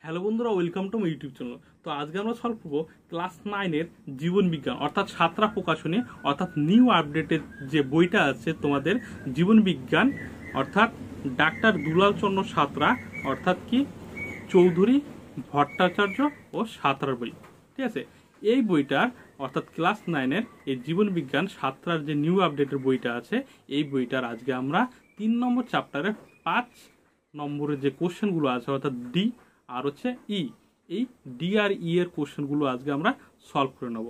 Hello বন্ধুরা, welcome to my YouTube channel. তো আজকে আমরা সলভ করবো ক্লাস 9-এর জীবন বিজ্ঞান অর্থাৎ সাতরা প্রকাশনী অর্থাৎ নিউ আপডেটের যে বইটা আছে তোমাদের জীবন বিজ্ঞান অর্থাৎ ডাক্তার দুলাল চন্দ্র সাঁতরা অর্থাৎ কি চৌধুরী ভট্টাচার্য ও সাঁতরার বই। ঠিক আছে, এই বইটার অর্থাৎ ক্লাস 9-এর এই জীবন বিজ্ঞান সাঁতরার যে নিউ আপডেটের বইটা আছে এই বইটার আজকে আমরা 3 নম্বর চ্যাপ্টারে 5 নম্বরের যে কোশ্চেনগুলো আছে অর্থাৎ ডি আর হচ্ছে ই, এই ডি আর ই এর কোশ্চেনগুলো আজকে আমরা সলভ করে নেব।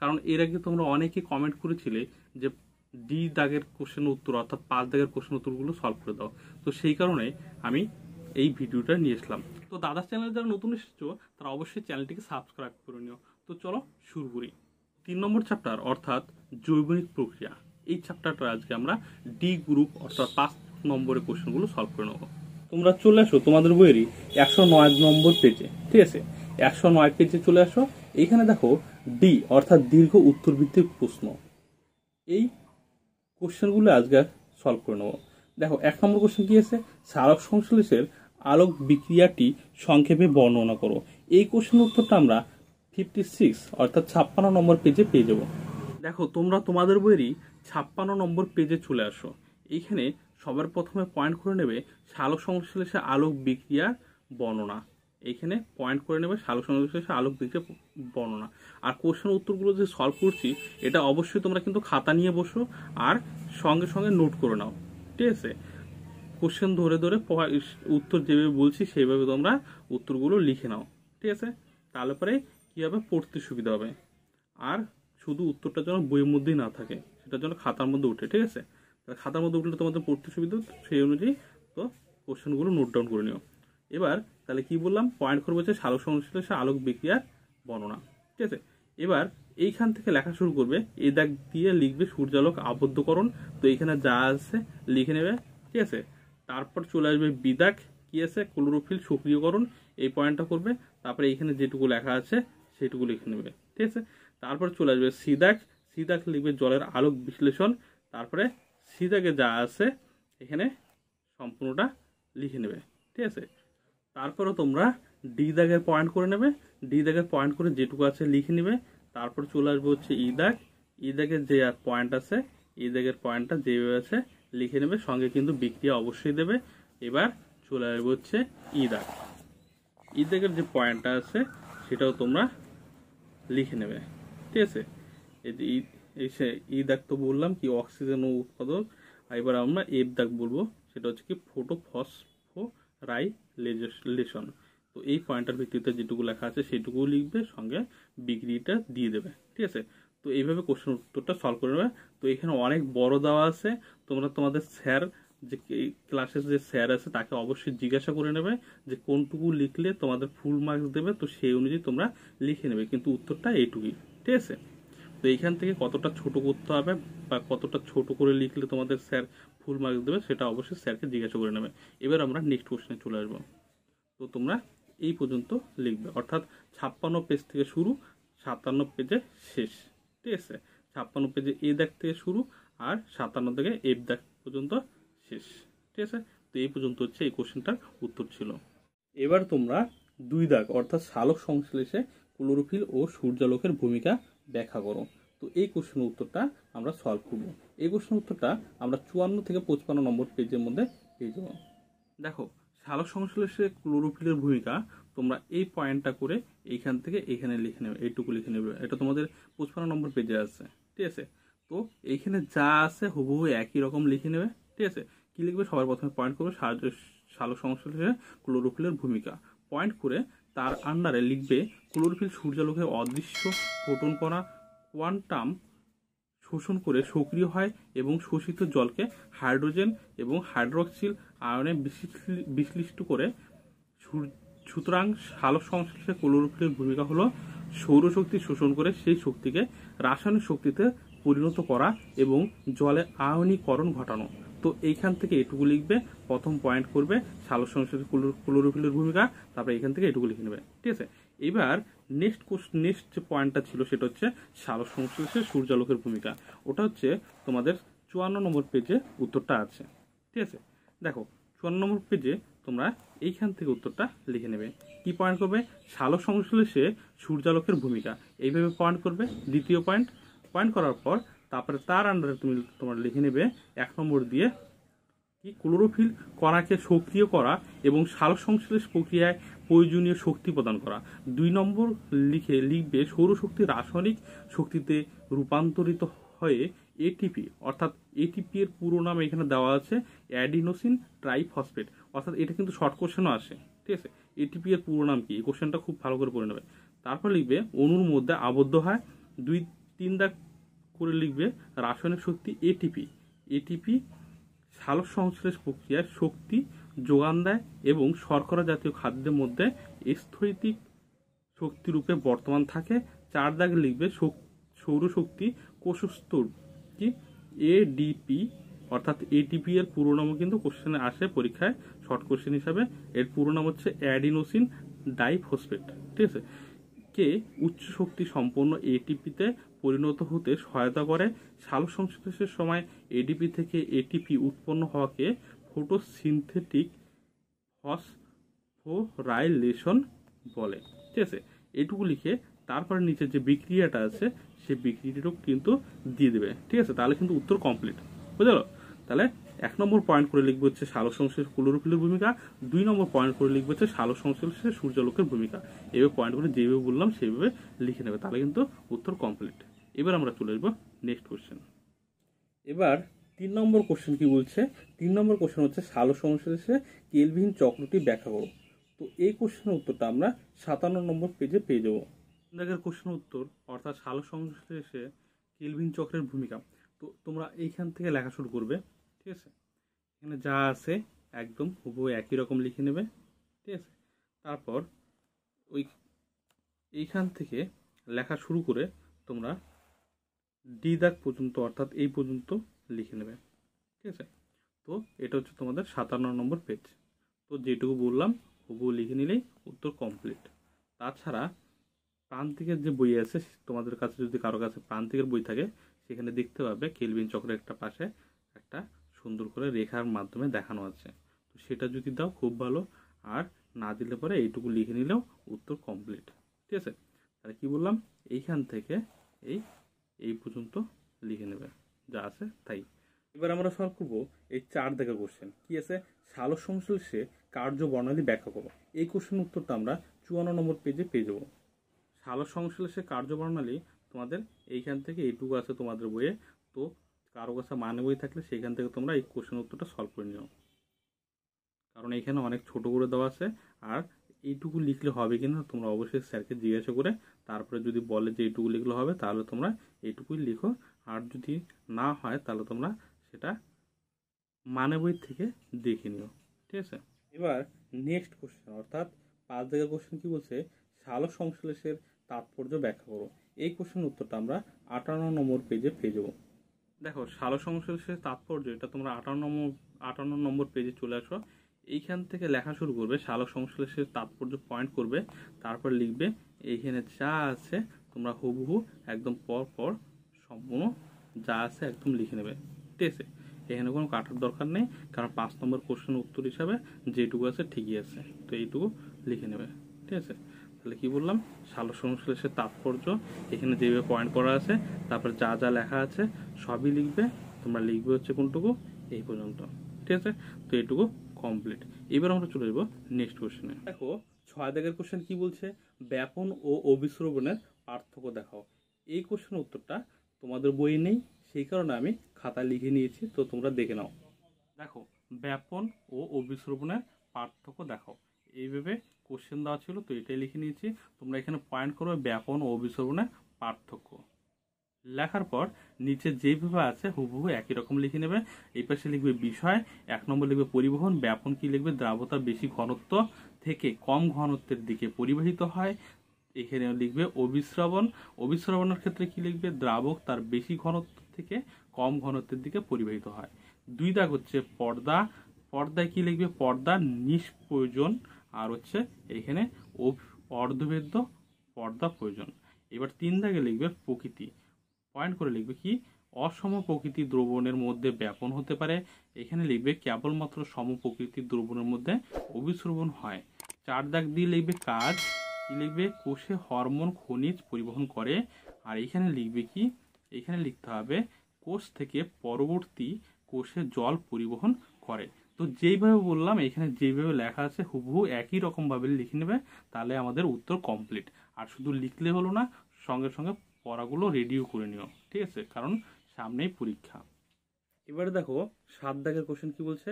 কারণ এর আগে তোমরা অনেকে কমেন্ট করেছিলে যে ডি দাগের কোশ্চেনের উত্তর অর্থাৎ 5 দাগের কোশ্চেন উত্তরগুলো সলভ করে দাও। তো সেই কারণে আমি এই ভিডিওটা নিয়ে আসলাম। তো দাদার চ্যানেলে যারা নতুন এসেছো তারা অবশ্যই চ্যানেলটিকে সাবস্ক্রাইব করে নিও। তো চলো শুরু করি। 3 নম্বর চ্যাপ্টার অর্থাৎ জৈবনিক প্রক্রিয়া, এই চ্যাপ্টারটা আজকে আমরা ডি গ্রুপ অর্থাৎ 5 নম্বরের কোশ্চেনগুলো সলভ করে নেব। তোমরা চলে আসো তোমাদের বইয়েরই 109 নম্বর পেজে। ঠিক আছে, 109 পেজে চলে আসো। এইখানে দেখো ডি অর্থাৎ দীর্ঘ উত্তর ভিত্তিক প্রশ্ন, এই কোশ্চেনগুলো আজকে সলভ করে নেব। দেখো 1 নম্বর কোশ্চেন কি আছে, সালোক সংশ্লেষের আলোক বিক্রিয়াটি সংক্ষেপে বর্ণনা করো। এই কোশ্চেনের উত্তরটা আমরা 56 অর্থাৎ 56 নম্বর পেজে পেয়ে যাব। দেখো তোমরা তোমাদের বইয়েরই 56 নম্বর পেজে চলে আসো। এইখানে সবার প্রথমে পয়েন্ট করে নেবে সালোক সংশ্লেষে আলোক বিক্রিয়ার বর্ণনা। এইখানে পয়েন্ট করে নেবে সালোক সংশ্লেষে আলোক বিক্রিয়া বর্ণনা। আর কোশ্চেন উত্তরগুলো যে সলভ করছি এটা অবশ্যই তোমরা কিন্তু খাতা নিয়ে বসো আর সঙ্গে সঙ্গে নোট করে নাও। ঠিক আছে, কোশ্চেন ধরে ধরে উত্তর যেভাবে বলছি সেইভাবে তোমরা উত্তরগুলো লিখে নাও। ঠিক আছে, তাহলে পরে কী হবে, পড়তে সুবিধা হবে। আর শুধু উত্তরটা যেন বইয়ের মধ্যেই না থাকে, সেটার জন্য খাতার মধ্যে উঠে। ঠিক আছে, খাতার মধ্যে উঠলে তোমাদের পড়তে সুবিধা, সেই অনুযায়ী তো কোশ্চেনগুলো নোট ডাউন করে নিও। এবার তাহলে কি বললাম, পয়েন্ট করবো হচ্ছে সালোক সংশ্লেষে আলোক বিক্রিয়ার বর্ণনা। ঠিক আছে, এবার এইখান থেকে লেখা শুরু করবে, এই দাগ দিয়ে লিখবে সূর্যালোক আবদ্ধকরণ। তো এইখানে যা আছে লিখে নেবে। ঠিক আছে, তারপর চলে আসবে বি দাগ, কি আছে ক্লোরোফিল সক্রিয়করণ, এই পয়েন্টটা করবে। তারপরে এইখানে যেটুকু লেখা আছে সেটুকু লিখে নেবে। ঠিক আছে, তারপর চলে আসবে সি দাগ, সি দাগ লিখবে জলের আলোক বিশ্লেষণ। তারপরে সি দাগে যা আছে এখানে সম্পূর্ণটা লিখে নেবে। ঠিক আছে, তারপরে তোমরা ডি দাগের পয়েন্ট করে নেবে, ডি দাগের পয়েন্ট করে যেটুকু আছে লিখে নেবে। তারপর চলে আসবে হচ্ছে ই দাগ, ই দাগের যে পয়েন্ট আছে ই দাগের পয়েন্টটা যেভাবে আছে লিখে নেবে, সঙ্গে কিন্তু বিক্রিয়া অবশ্যই দেবে। এবার চলে আসবে হচ্ছে ই দাগ, ই দাগের যে পয়েন্টটা আছে সেটাও তোমরা লিখে নেবে। ঠিক আছে, এই যে ই দাগ তো বললাম কি অক্সিজেন ও উৎপাদক। এবার আমরা এফ দাগ বলবো, সেটা হচ্ছে কি ফটোফসফোরাইলেশন। তো এই পয়েন্টের ভিত্তিতে যেটুকু লেখা আছে সেটুকু লিখবে, সঙ্গে ডিগ্রিটা দিয়ে দেবে। ঠিক আছে, তো এইভাবে কোশ্চেন উত্তরটা সলভ করে নেবে। তো এখানে অনেক বড় দেওয়া আছে, তোমরা তোমাদের স্যার যে ক্লাসের যে স্যার আছে তাকে অবশ্যই জিজ্ঞাসা করে নেবে যে কোনটুকু লিখলে তোমাদের ফুল মার্কস দেবে। তো সেই অনুযায়ী তোমরা লিখে নেবে, কিন্তু উত্তরটা এইটুকুই। ঠিক আছে, তো এইখান থেকে কতটা ছোট করতে হবে বা কতটা ছোট করে লিখলে তোমাদের স্যার ফুল মার্কস দেবে সেটা অবশ্যই স্যারকে জিজ্ঞাসা করে নেবে। এবার আমরা নেক্সট কোশ্চেনে চলে আসবো। তো তোমরা এই পর্যন্ত লিখবে, অর্থাৎ 56 পেজ থেকে শুরু, 57 পেজে শেষ। ঠিক আছে, 56 পেজে এ দাগ থেকে শুরু আর 57 থেকে এফ দাগ পর্যন্ত শেষ। ঠিক আছে, তো এই পর্যন্ত হচ্ছে এই কোশ্চেনটার উত্তর ছিল। এবার তোমরা 2 দাগ অর্থাৎ সালোক সংশ্লেষে ক্লোরোফিল ও সূর্যালোকের ভূমিকা ব্যাখ্যা করো। তো এই কোশ্চেনের উত্তরটা আমরা সলভ করবো। এই কোশ্চেনের উত্তরটা আমরা 54 থেকে 55 নম্বর পেজের মধ্যে পেয়ে যাবো। দেখো সালোক সংশ্লেষে ক্লোরোফিলের ভূমিকা তোমরা এই পয়েন্টটা করে এইখান থেকে এখানে লিখে নেবে, এইটুকু লিখে নেবে। এটা তোমাদের 55 নম্বর পেজে আছে। ঠিক আছে, তো এইখানে যা আছে হুবহু একই রকম লিখে নেবে। ঠিক আছে, কি লিখবে, সবার প্রথমে পয়েন্ট করবে সালোক সংশ্লেষে ক্লোরোফিলের ভূমিকা, পয়েন্ট করে তার আন্ডারে লিখবে ক্লোরোফিল সূর্যালোকের অদৃশ্য ফোটন কণা কোয়ান্টাম শোষণ করে সক্রিয় হয় এবং শোষিত জলকে হাইড্রোজেন এবং হাইড্রক্সিল আয়নে বিশ্লিষ্ট করে। সুতরাং সালোক সংশ্লেষে ক্লোরোফিলের ভূমিকা হলো সৌরশক্তি শোষণ করে সেই শক্তিকে রাসায়নিক শক্তিতে পরিণত করা এবং জলে আয়নীকরণ ঘটানো। তো এইখান থেকে এটুকু লিখবে, প্রথম পয়েন্ট করবে সালোক সংশ্লেষে ক্লোরোফিলের ভূমিকা, তারপরে এখান থেকে এটুকু লিখে নেবে। ঠিক আছে, এবার নেক্সট যে পয়েন্টটা ছিল সেটা হচ্ছে সালোক সংশ্লেষে সূর্যালোকের ভূমিকা। ওটা হচ্ছে তোমাদের 54 নম্বর পেজে উত্তরটা আছে। ঠিক আছে, দেখো 54 নম্বর পেজে তোমরা এইখান থেকে উত্তরটা লিখে নেবে। কি পয়েন্ট করবে? সালোক সংশ্লেষে সূর্যালোকের ভূমিকা, এইভাবে পয়েন্ট করবে। দ্বিতীয় পয়েন্ট করার পর তারপরে তার আন্ডারে তোমরা লিখে নেবে 1 নম্বর দিয়ে কি ক্লোরোফিল কণাকে সক্রিয় করা এবং সালোক সংশ্লেষ প্রক্রিয়ায় প্রয়োজনীয় শক্তি প্রদান করা। 2 নম্বর লিখবে সৌরশক্তি রাসায়নিক শক্তিতে রূপান্তরিত হয়ে এটিপি, অর্থাৎ এটিপি এর পুরো নাম এখানে দেওয়া আছে অ্যাডিনোসিন ট্রাইফসফেট, অর্থাৎ এটা কিন্তু শর্ট কোশ্চেনও আসে, ঠিক আছে। এটিপি এর পুরো নাম কি, এই কোশ্চেনটা খুব ভালো করে পড়ে নেবে। তারপর লিখবে অণুর মধ্যে আবদ্ধ হয়, 2-3 দাগ করে লিখবে রাসায়নিক শক্তি এটিপি সালোক সংশ্লেষ প্রক্রিয়ায় শক্তি যোগান দেয় এবং শর্করা জাতীয় খাদ্যের মধ্যে স্থৈতিক শক্তিরূপে বর্তমান থাকে। 4 দাগে লিখবে সৌরশক্তি কোষস্তর কি এডিপি, অর্থাৎ এটিপি এর পুরো নামও কিন্তু কোশ্চেনে আসে পরীক্ষায় শর্ট কোশ্চেন হিসাবে। এর পুরো নাম হচ্ছে অ্যাডিনোসিন ডাইফসফেট, ঠিক আছে। কে উচ্চ শক্তি সম্পন্ন এটিপিতে পরিণত হতে সহায়তা করে। সালোক সংশ্লেষের সময় এডিপি থেকে এটিপি উৎপন্ন হওয়াকে ফটোসিনথেটিক ফসফোরাইলেশন বলে, ঠিক আছে। এটুকু লিখে তারপরে নিচে যে বিক্রিয়াটা আছে সেই বিক্রিয়াটাও কিন্তু দিয়ে দেবে, ঠিক আছে। তাহলে কিন্তু উত্তর কমপ্লিট, বুঝলো? তাহলে 1 নম্বর পয়েন্ট করে লিখবে হচ্ছে সালোক সংশ্লেষে ক্লোরোফিলের ভূমিকা, 2 নম্বর পয়েন্ট করে লিখবে হচ্ছে সালোক সংশ্লেষে সূর্যালোকের ভূমিকা। এইভাবে পয়েন্টগুলো যেভাবে বললাম সেইভাবে লিখে নেবে, তাহলে কিন্তু উত্তর কমপ্লিট। এবার আমরা চলে আসবো নেক্সট কোশ্চেন। এবার 3 নম্বর কোশ্চেন কি বলছে? 3 নম্বর কোশ্চেন হচ্ছে সালোক সংশ্লেষে কেলভিন চক্রটি ব্যাখ্যা করো। তো এই কোশ্চেনের উত্তরটা আমরা 57 নম্বর পেজে পেয়ে যাবো। দেখের কোশ্চেন উত্তর, অর্থাৎ সালোক সংশ্লেষে কেলভিন চক্রের ভূমিকা। তো তোমরা এইখান থেকে লেখা শুরু করবে, ঠিক আছে। এখানে যা আছে একদম হুবহু একই রকম লিখে নেবে, ঠিক আছে। তারপর এইখান থেকে লেখা শুরু করে তোমরা ডি দাগ পর্যন্ত, অর্থাৎ এই পর্যন্ত লিখে নেবে, ঠিক আছে। তো এটা হচ্ছে তোমাদের 57 নম্বর পেজ। তো যেটুকু বললাম হুবহু লিখে নিলেই উত্তর কমপ্লিট। তাছাড়া প্রান্তিকের যে বই আছে, তোমাদের কাছে যদি কারো কাছে প্রান্তিকের বই থাকে সেখানে দেখতে পাবে কেলভিন চক্রের একটা পাশে একটা সুন্দর করে রেখার মাধ্যমে দেখানো আছে। তো সেটা যদি দাও খুব ভালো, আর না দিলে পরে এইটুকু লিখে নিলেও উত্তর কমপ্লিট, ঠিক আছে। তাহলে কি বললাম, এইখান থেকে এই পর্যন্ত লিখে নেবে যা আছে তাই। এবার আমরা সলভ করবো এই 4 দাগের কোশ্চেন। কি আছে? সালোক সংশ্লেষে কার্য বর্ণালী ব্যাখ্যা করো। এই কোশ্চেন উত্তরটা আমরা 54 নম্বর পেজে পেয়ে যাবো। সালোক সংশ্লেষে কার্য বর্ণালী তোমাদের এইখান থেকে এইটুকু আছে তোমাদের বইয়ে। তো কারো কাছে মানে বই থাকলে সেইখান থেকে তোমরা এই কোশ্চেন উত্তরটা সলভ করে নিও, কারণ এইখানে অনেক ছোট করে দেওয়া আছে। আর এইটুকু লিখলে হবে কিনা তোমরা অবশ্যই স্যারকে জিজ্ঞাসা করে তারপরে যদি বলে যে এইটুকু লিখলে হবে তাহলে তোমরা এইটুকুই লিখো, আর যদি না হয় তাহলে তোমরা সেটা মানে বই থেকে দেখে নিও, ঠিক আছে। এবার নেক্সট কোশ্চেন, অর্থাৎ 5 দাগের কোশ্চেন কি বলছে? সালোক সংশ্লেষের তাৎপর্য ব্যাখ্যা করো। এই কোশ্চেন উত্তরটা আমরা 58 নম্বর পেজে পেয়ে যাবো। দেখো, সালোক সংশ্লেষের তাৎপর্য এটা তোমরা 58 নম্বর পেজে চলে আসো। এইখান থেকে লেখা শুরু করবে, সালোক সংশ্লেষের তাৎপর্য পয়েন্ট করবে, তারপর লিখবে এইখানে যা আছে তোমরা হুবহু একদম পর সম্পূর্ণ যা আছে একদম লিখে নেবে, ঠিক আছে। এখানে কোনো কাটার দরকার নেই, কারণ 5 নম্বর কোশ্চেনের উত্তর হিসাবে যেটুকু আছে ঠিকই আছে। তো এইটুকু লিখে নেবে, ঠিক আছে। তাহলে কি বললাম, সালোক সংশ্লেষের তাৎপর্য এখানে যেভাবে পয়েন্ট করা আছে, তারপর যা যা লেখা আছে সবই লিখবে। তোমরা লিখবে হচ্ছে কোনটুকু, এই পর্যন্ত, ঠিক আছে। তো এইটুকু কমপ্লিট। এবার আমরা চলে যাবো নেক্সট কোশ্চেনে। দেখো 6 দাগের কোশ্চেন কি বলছে? ব্যাপন ও অভিস্রবণের পার্থক্য দেখাও। এই কোশ্চেনের উত্তরটা তোমাদের বইয়ে নেই, সেই কারণে আমি খাতায় লিখে নিয়েছি, তো তোমরা দেখে নাও। দেখো, ব্যাপন ও অভিস্রবণের পার্থক্য দেখাও, এইভাবে কোশ্চেন দেওয়া ছিল, তো এটাই লিখে নিয়েছি। তোমরা এখানে পয়েন্ট করবে ব্যাপন ও অভিস্রবণের পার্থক্য। লেখার পর নিচে যেভাবে আছে হুবহু একই রকম লিখে নেবে। এই পাশে লিখবে বিষয়, 1 নম্বর লিখবে পরিবহন। ব্যাপন কি লিখবে? দ্রাবতা বেশি ঘনত্ব থেকে কম ঘনত্বের দিকে পরিবাহিত হয়। এখানে লিখবে অভিস্রবণ। অভিস্রবণের ক্ষেত্রে কি লিখবে? দ্রাবক তার বেশি ঘনত্ব থেকে কম ঘনত্বের দিকে পরিবাহিত হয়। 2 দাগ হচ্ছে পর্দা। পর্দায় কি লিখবে? পর্দা নিষ্প্রয়োজন। আর হচ্ছে এখানে অর্ধভেদ্য পর্দা প্রয়োজন। এবার 3 দাগে লিখবে প্রকৃতি। পয়েন্ট করে লিখবে কি? অসম প্রকৃতির দ্রবণের মধ্যে ব্যাপন হতে পারে। এখানে লিখবে কেবলমাত্র সম প্রকৃতির দ্রবণের মধ্যে অভিস্রবণ হয়। 4 দাগ দিয়ে লিখবে কাজ, কি লিখবে কোষে হরমোন খনিজ পরিবহন করে। আর এখানে লিখবে কি, এখানে লিখতে হবে কোষ থেকে পরবর্তী কোষে জল পরিবহন করে। তো যেইভাবে বললাম এখানে যেইভাবে লেখা আছে হুবহু একই রকমভাবে লিখে নেবে, তাহলে আমাদের উত্তর কমপ্লিট। আর শুধু লিখলে হলো না, সঙ্গে সঙ্গে পড়াগুলো রেডিও করে নিও, ঠিক আছে, কারণ সামনেই পরীক্ষা। এবারে দেখো 7 দাগের কোশ্চেন কি বলছে,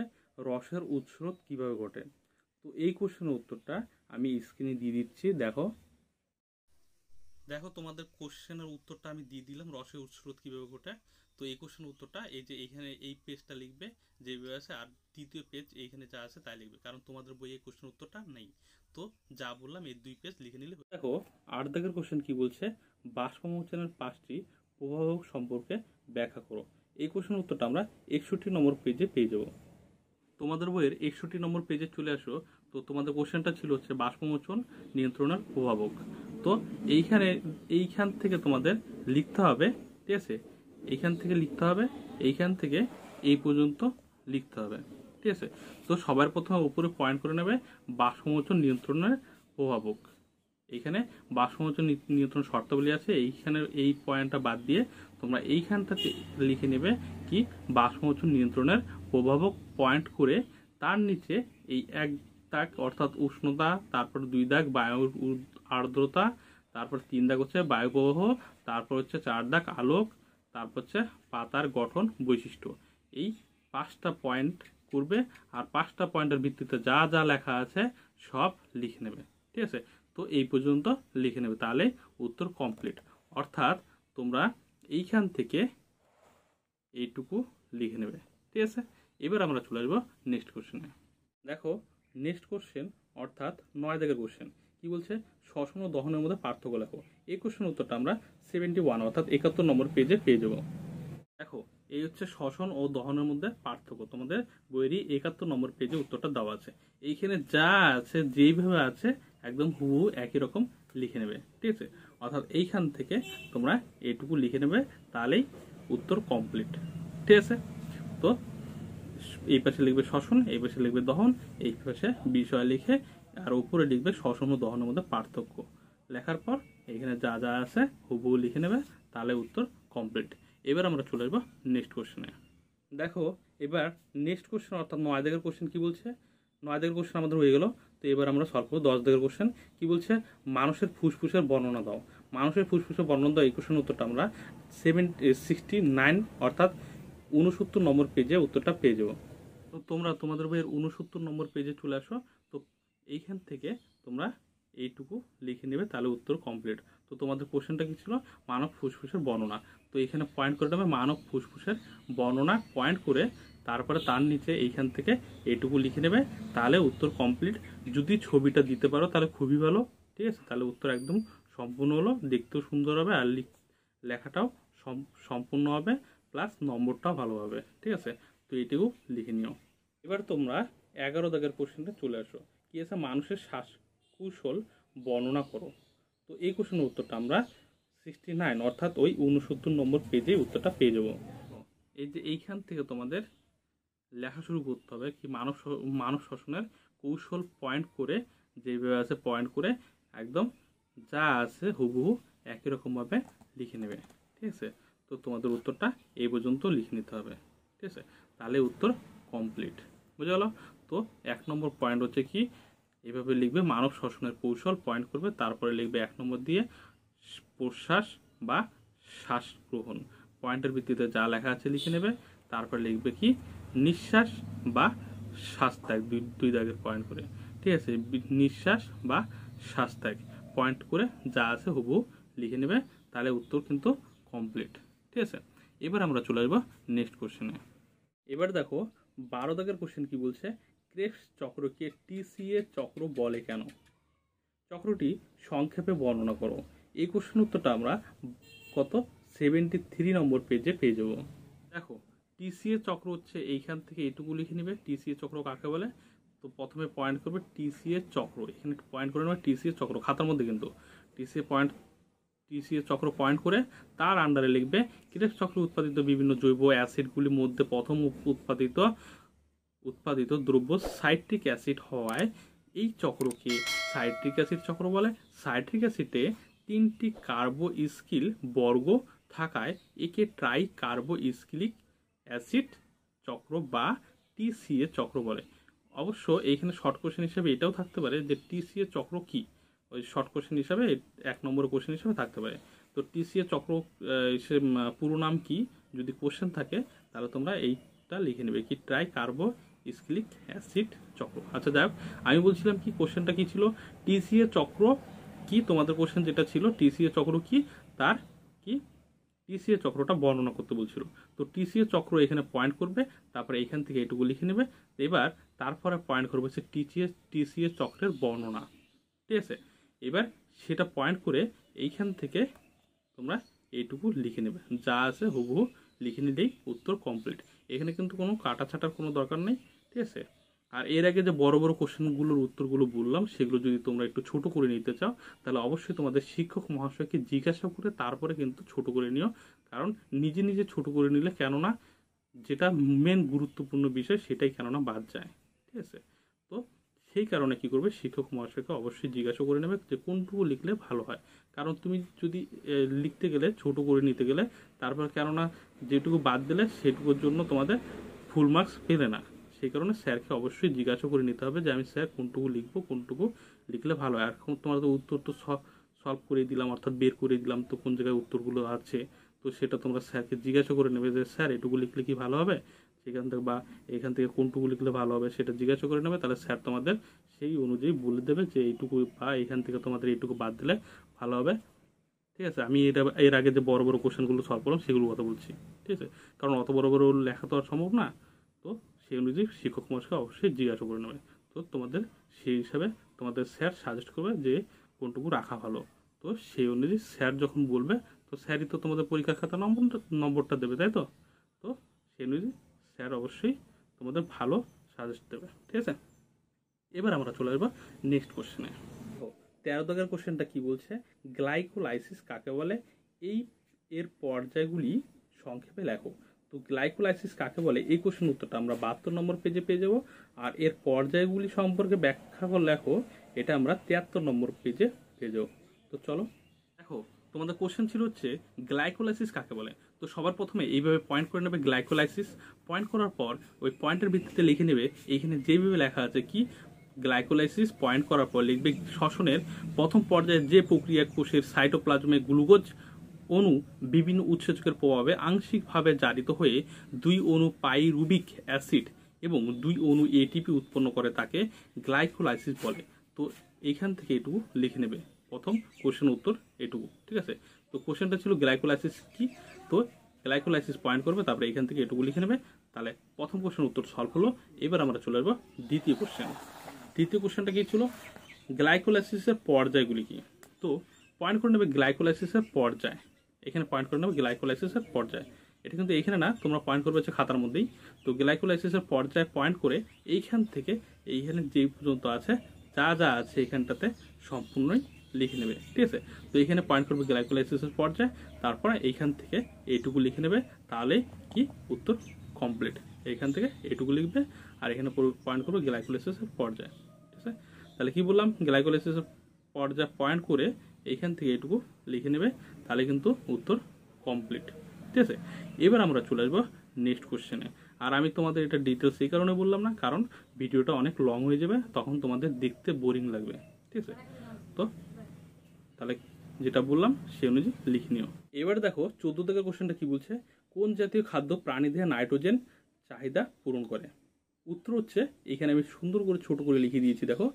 রসের উৎস্রোত কিভাবে ঘটে। তো এই কোশ্চেনের উত্তরটা আমি স্ক্রিনে দিয়ে দিচ্ছি। দেখো তোমাদের কোশ্চেনের উত্তরটা আমি দিয়ে দিলাম, রসের উৎস্রোত কিভাবে ঘটে। তো এই কোশ্চেনের উত্তরটা এই যে এখানে এই পেজটা লিখবে যেভাবে আছে, আর দ্বিতীয় পেজ এইখানে যা আছে তাই লিখবে, কারণ তোমাদের বইয়ে কোশ্চেন উত্তরটা নেই। তো যা বললাম এই 2 পেজ লিখে নিলে। দেখো 8 দাগের কোশ্চেন কি বলছে, বাষ্পমোচনের 5টি প্রভাবক সম্পর্কে ব্যাখ্যা করো। এই কোশ্চেনের উত্তরটা আমরা 61 নম্বর পেজে পেয়ে যাব। তোমাদের বইয়ের 61 নম্বর পেজে চলে আসো। তো তোমাদের কোশ্চেনটা ছিল হচ্ছে বাষ্পমোচন নিয়ন্ত্রণের প্রভাবক। তো এইখান থেকে তোমাদের লিখতে হবে, ঠিক আছে, এইখান থেকে লিখতে হবে, এইখান থেকে এই পর্যন্ত লিখতে হবে, ঠিক আছে। তো সবার প্রথমে উপরে পয়েন্ট করে নেবে বাষ্পমোচন নিয়ন্ত্রণের প্রভাবক। এইখানে বাষ্পমোচন নিয়ন্ত্রণ শর্তাবলী আছে, এইখানে এই পয়েন্টটা বাদ দিয়ে তোমরা এইখানটাতে লিখে নেবে কি বাষ্পমোচন নিয়ন্ত্রণের প্রভাবক পয়েন্ট করে তার নিচে এই 1 দাগ অর্থাৎ উষ্ণতা, তারপর 2 দাগ বায়ুর আর্দ্রতা, তারপর 3 দাগ হচ্ছে বায়ু প্রবাহ, তারপর হচ্ছে 4 দাগ আলোক, তারপর হচ্ছে পাতার গঠন বৈশিষ্ট্য। এই 5টা পয়েন্ট করবে, আর 5টা পয়েন্টের ভিত্তিতে যা যা লেখা আছে সব লিখে নেবে, ঠিক আছে। তো এই পর্যন্ত লিখে নেবে, তাহলে উত্তর কমপ্লিট। অর্থাৎ তোমরা এইখান থেকে এইটুকু লিখে নেবে, ঠিক আছে। এবার আমরা চলে আসবো নেক্সট কোশ্চেনে। দেখো নেক্সট কোশ্চেন অর্থাৎ 9 দাগের কোশ্চেন কি বলছে, শ্বসন ও দহনের মধ্যে পার্থক্য লেখো। এই কোশ্চেনের উত্তরটা আমরা 71 অর্থাৎ 71 নম্বর পেজে পেয়ে যাবো। দেখো এই হচ্ছে শ্বসন ও দহনের মধ্যে পার্থক্য, তোমাদের বইয়েরই 71 নম্বর পেজে উত্তরটা দেওয়া আছে। এইখানে যা আছে যেইভাবে আছে একদম হুবহু একই রকম লিখে নেবে, ঠিক আছে। অর্থাৎ এইখান থেকে তোমরা এইটুকু লিখে নেবে, তাহলেই উত্তর কমপ্লিট, ঠিক আছে। তো এই পাশে লিখবে শ্বসন, এই পাশে লিখবে দহন, এই পাশে বিষয় লিখে আর উপরে লিখবে শ্বসন ও দহনের মধ্যে পার্থক্য। লেখার পর এখানে যা যা আছে হুবহু লিখে নেবে, তাহলে উত্তর কমপ্লিট। এবার আমরা চলে আসবো নেক্সট কোশ্চেনে। দেখো এবার নেক্সট কোশ্চেন অর্থাৎ 9 দাগের কোশ্চেন কি বলছে, 9 দাগের কোশ্চেন আমাদের হয়ে গেল। তো এবার আমরা সলভ করবো 10 দাগের কোশ্চেন কি বলছে, মানুষের ফুসফুসের বর্ণনা দাও। মানুষের ফুসফুসের বর্ণনা দাও, এই কোশ্চেনের উত্তরটা আমরা 69 অর্থাৎ 69 নম্বর পেজে উত্তরটা পেয়ে যাবো। তো তোমরা তোমাদের বইয়ের 69 নম্বর পেজে চলে আসো। তো এইখান থেকে তোমরা এইটুকু লিখে নেবে, তাহলে উত্তর কমপ্লিট। তো তোমাদের কোশ্চেনটা কি ছিল, মানব ফুসফুসের বর্ণনা। তো এখানে পয়েন্ট করে দেবে মানব ফুসফুসের বর্ণনা, পয়েন্ট করে তারপরে তার নিচে এইখান থেকে এইটুকু লিখে নেবে, তাহলে উত্তর কমপ্লিট। যদি ছবিটা দিতে পারো তাহলে খুবই ভালো, ঠিক আছে, তাহলে উত্তর একদম সম্পূর্ণ হলো, দেখতেও সুন্দর হবে আর লেখাটাও সম্পূর্ণ হবে, প্লাস নম্বরটাও ভালো হবে, ঠিক আছে। তো এইটুকু লিখে নিও। এবার তোমরা 11 দাগের কোশ্চেনটা চলে আসো, কি আছে মানুষের শ্বাসকৌশল বর্ণনা করো। তো এই কোশ্চেনের উত্তরটা আমরা 69 অর্থাৎ ওই 69 নম্বর পেজে উত্তরটা পেয়ে যাবো। এই যে এইখান থেকে তোমাদের লেখা শুরু করতে হবে কি মানব শ্বসনের কৌশল পয়েন্ট করে, যেভাবে আছে পয়েন্ট করে একদম যা আছে হুবহু একই রকমভাবে লিখে নেবে, ঠিক আছে। তো তোমাদের উত্তরটা এই পর্যন্ত লিখে নিতে হবে, ঠিক আছে, তাহলে উত্তর কমপ্লিট, বুঝে গেল। তো 1 নম্বর পয়েন্ট হচ্ছে কি, এইভাবে লিখবে মানব শ্বসনের কৌশল পয়েন্ট করবে, তারপরে লিখবে 1 নম্বর দিয়ে প্রশ্বাস বা শ্বাস গ্রহণ, পয়েন্টের ভিত্তিতে যা লেখা আছে লিখে নেবে, তারপরে লিখবে কি নিঃশ্বাস বা শ্বাস ত্যাগ, 2 দাগের পয়েন্ট করে, ঠিক আছে, নিঃশ্বাস বা শ্বাস ত্যাগ পয়েন্ট করে যা আছে হুবহু লিখে নেবে, তাহলে উত্তর কিন্তু কমপ্লিট, ঠিক আছে। এবার আমরা চলে আসবো নেক্সট কোশ্চেনে। এবার দেখো 12 দাগের কোশ্চেন কি বলছে, ক্রেবস চক্রকে টিসিএ চক্র বলে কেন, চক্রটি সংক্ষেপে বর্ণনা করো। এই কোশ্চেন উত্তরটা আমরা কত 73 নম্বর পেজে পেয়ে যাব। দেখো টিসিএ চক্র হচ্ছে এইখান থেকে এইটুকু লিখে নেবে, টিসিএ চক্র কাকে বলে। তো প্রথমে পয়েন্ট করবে টিসিএ চক্র, এখানে পয়েন্ট করে নেবে টিসিএ চক্র খাতার মধ্যে, কিন্তু টিসিএ পয়েন্ট টিসিএস চক্র পয়েন্ট করে তার আন্ডারে লিখবে ক্রেবস চক্রে উৎপাদিত বিভিন্ন জৈব অ্যাসিডগুলির মধ্যে প্রথম উৎপাদিত দ্রব্য সাইট্রিক অ্যাসিড হওয়ায় এই চক্রকে সাইট্রিক অ্যাসিড চক্র বলে। সাইট্রিক অ্যাসিডে 3টি কার্বোস্কিল বর্গ থাকায় একে ট্রাই কার্বোস্কিলিক অ্যাসিড চক্র বা টিসিএ চক্র বলে। অবশ্য এইখানে শর্ট কোশ্চেন হিসেবে এটাও থাকতে পারে যে টিসিএ চক্র কি, ওই শর্ট কোশ্চেন হিসাবে 1 নম্বর কোশ্চেন হিসেবে থাকতে পারে। তো টিসিএ চক্র পুরো নাম কি যদি কোশ্চেন থাকে তাহলে তোমরা এইটা লিখে নেবে কি ট্রাই কার্বোস্কিলিক অ্যাসিড চক্র। আচ্ছা যাই হোক, আমি বলছিলাম কি কোশ্চেনটা কি ছিল, টিসিএ চক্র কি, তোমাদের কোশ্চেন যেটা ছিল টিসিএ চক্র কি তার কি টিসিএ চক্রটা বর্ণনা করতে বলছিল। তো টিসিএ চক্র এখানে পয়েন্ট করবে, তারপরে এখান থেকে এটুকু লিখে নেবে। এবার তারপরে পয়েন্ট করবে হচ্ছে টিসিএ চক্রের বর্ণনা, ঠিক আছে। এবার সেটা পয়েন্ট করে এইখান থেকে তোমরা এইটুকু লিখে নেবে, যা আছে হুবহু লিখে নিলেই উত্তর কমপ্লিট। এখানে কিন্তু কোনো কাটা ছাটার কোনো দরকার নেই, ঠিক আছে। আর এর আগে যে বড় বড় কোশ্চেনগুলোর উত্তরগুলো বললাম সেগুলো যদি তোমরা একটু ছোট করে নিতে চাও তাহলে অবশ্যই তোমাদের শিক্ষক মহাশয়কে জিজ্ঞাসা করে তারপরে কিন্তু ছোট করে নিও, কারণ নিজে নিজে ছোট করে নিলে কেননা যেটা মেন গুরুত্বপূর্ণ বিষয় সেটাই কেননা বাদ যায়, ঠিক আছে। তো সেই কারণে কি করবে, শিক্ষক মহাশয়কে অবশ্যই জিজ্ঞাসা করে নেবে যে কোনটুকু লিখলে ভালো হয়। কারণ তুমি যদি লিখতে গেলে ছোট করে নিতে গেলে তারপর কেননা যেটুকু বাদ দিলে সেটুকুর জন্য তোমাদের ফুল মার্কস পেলে না। সেই কারণে স্যারকে অবশ্যই জিজ্ঞাসা করে নিতে হবে যে আমি স্যার কোনটুকু লিখবো, কোনটুকু লিখলে ভালো হয়। এখন তোমাদের উত্তর তো সলভ করে দিলাম, অর্থাৎ বের করে দিলাম, তো কোন জায়গায় উত্তরগুলো আছে তো সেটা তোমরা স্যারকে জিজ্ঞাসা করে নেবে যে স্যার এটুকু লিখলে কি ভালো হবে, সেখান থেকে বা এখান থেকে কোনটুকু লিখলে ভালো হবে সেটা জিজ্ঞাসা করে নেবে। তাহলে স্যার তোমাদের সেই অনুযায়ী বলে দেবে যে এইটুকু বা এখান থেকে তোমাদের এইটুকু বাদ দিলে ভালো হবে, ঠিক আছে। আমি এর আগে যে বড় বড় কোশ্চেনগুলো সলভ করলাম সেগুলো কথা বলছি, ঠিক আছে। কারণ অত বড় বড় লেখা তো আর সম্ভব না, তো সেই অনুযায়ী শিক্ষক মহাশয়কে অবশ্যই জিজ্ঞাসা করে নেবে। তো তোমাদের সেই হিসাবে তোমাদের স্যার সাজেস্ট করবে যে কোনটুকু রাখা ভালো। তো সেই অনুযায়ী স্যার যখন বলবে তো স্যারই তো তোমাদের পরীক্ষার খাতা নম্বরটা দেবে, তাই তো। তো সেই অনুযায়ী স্যার অবশ্যই তোমাদের ভালো সাজেস্ট দেবে, ঠিক আছে। এবার আমরা চলে আসবো নেক্সট কোশ্চেনে। 13 দাগের কোশ্চেনটা কি বলছে, গ্লাইকোলাইসিস কাকে বলে, এর পর্যায়গুলি সংক্ষেপে লেখো। তো গ্লাইকোলাইসিস কাকে বলে এই কোশ্চেন উত্তরটা আমরা 72 নম্বর পেজে পেয়ে যাবো। আর এর পর্যায়গুলি সম্পর্কে ব্যাখ্যা করে লেখো, এটা আমরা 73 নম্বর পেজে পেয়ে যাবো। তো চলো দেখো, তোমাদের কোশ্চেন ছিল হচ্ছে গ্লাইকোলাইসিস কাকে বলে। তো সবার প্রথমে এইভাবে পয়েন্ট করে নেবে গ্লাইকোলাইসিস, পয়েন্ট করার পর ওই পয়েন্টের ভিত্তিতে লিখে নেবে এইখানে যেভাবে লেখা আছে কি গ্লাইকোলাইসিস, পয়েন্ট করার পর লিখবে শ্বসনের প্রথম পর্যায়ে যে প্রক্রিয়া কোষের সাইটোপ্লাজমে গ্লুকোজ অণু বিভিন্ন উৎসেচকের প্রভাবে আংশিকভাবে জারিত হয়ে 2 অণু পাইরুবিক অ্যাসিড এবং 2 অণু এটিপি উৎপন্ন করে তাকে গ্লাইকোলাইসিস বলে। তো এইখান থেকে এটুকু লিখে নেবে, প্রথম কোশ্চেন উত্তর এটুকু, ঠিক আছে। তো কোশ্চেনটা ছিল গ্লাইকোলাইসিস কি, তো গ্লাইকোলাইসিস পয়েন্ট করবে, তারপরে এখান থেকে এটুকু লিখে নেবে। তাহলে প্রথম কোশ্চেন উত্তর সলভ হলো। এবার আমরা চলে আসবো দ্বিতীয় কোশ্চেন। দ্বিতীয় কোশ্চেনটা কি ছিল, গ্লাইকোলাইসিসের পর্যায়গুলি কি। তো পয়েন্ট করে নেবে গ্লাইকোলাইসিসের পর্যায়, এখানে পয়েন্ট করে নেবে গ্লাইকোলাইসিসের পর্যায়। এটা কিন্তু এখানে না, তোমরা পয়েন্ট করবে হচ্ছে খাতার মধ্যেই। তো গ্লাইকোলাইসিসের পর্যায় পয়েন্ট করে এইখান থেকে এইখানে যেই পর্যন্ত আছে যা যা আছে এখানটাতে সম্পূর্ণই লিখে নেবে, ঠিক আছে। তো এখানে পয়েন্ট করবে গ্লাইকোলাইসিসের পর্যায়, তারপরে এইখান থেকে এইটুকু লিখে নেবে, তাহলে কি উত্তর কমপ্লিট। এইখান থেকে এইটুকু লিখবে আর এখানে পয়েন্ট করবে গ্লাইকোলাইসিসের পর্যায়, ঠিক আছে। তাহলে কি বললাম, গ্লাইকোলাইসিসের পর্যায় পয়েন্ট করে এইখান থেকে এইটুকু লিখে নেবে, তাহলে কিন্তু উত্তর কমপ্লিট, ঠিক আছে। এবার আমরা চলে আসবো নেক্সট কোশ্চেনে। আর আমি তোমাদের এটা ডিটেলস এই কারণে বললাম না, কারণ ভিডিওটা অনেক লং হয়ে যাবে, তখন তোমাদের দেখতে বোরিং লাগবে, ঠিক আছে। তো তাহলে যেটা বললাম সেই অনুযায়ী লিখে নিও। এবার দেখো 14 থেকে কোশ্চেনটা কি বলছে, কোন জাতীয় খাদ্য প্রাণীদেহে নাইট্রোজেন চাহিদা পূরণ করে। উত্তর হচ্ছে এখানে আমি সুন্দর করে ছোট করে লিখে দিয়েছি, দেখো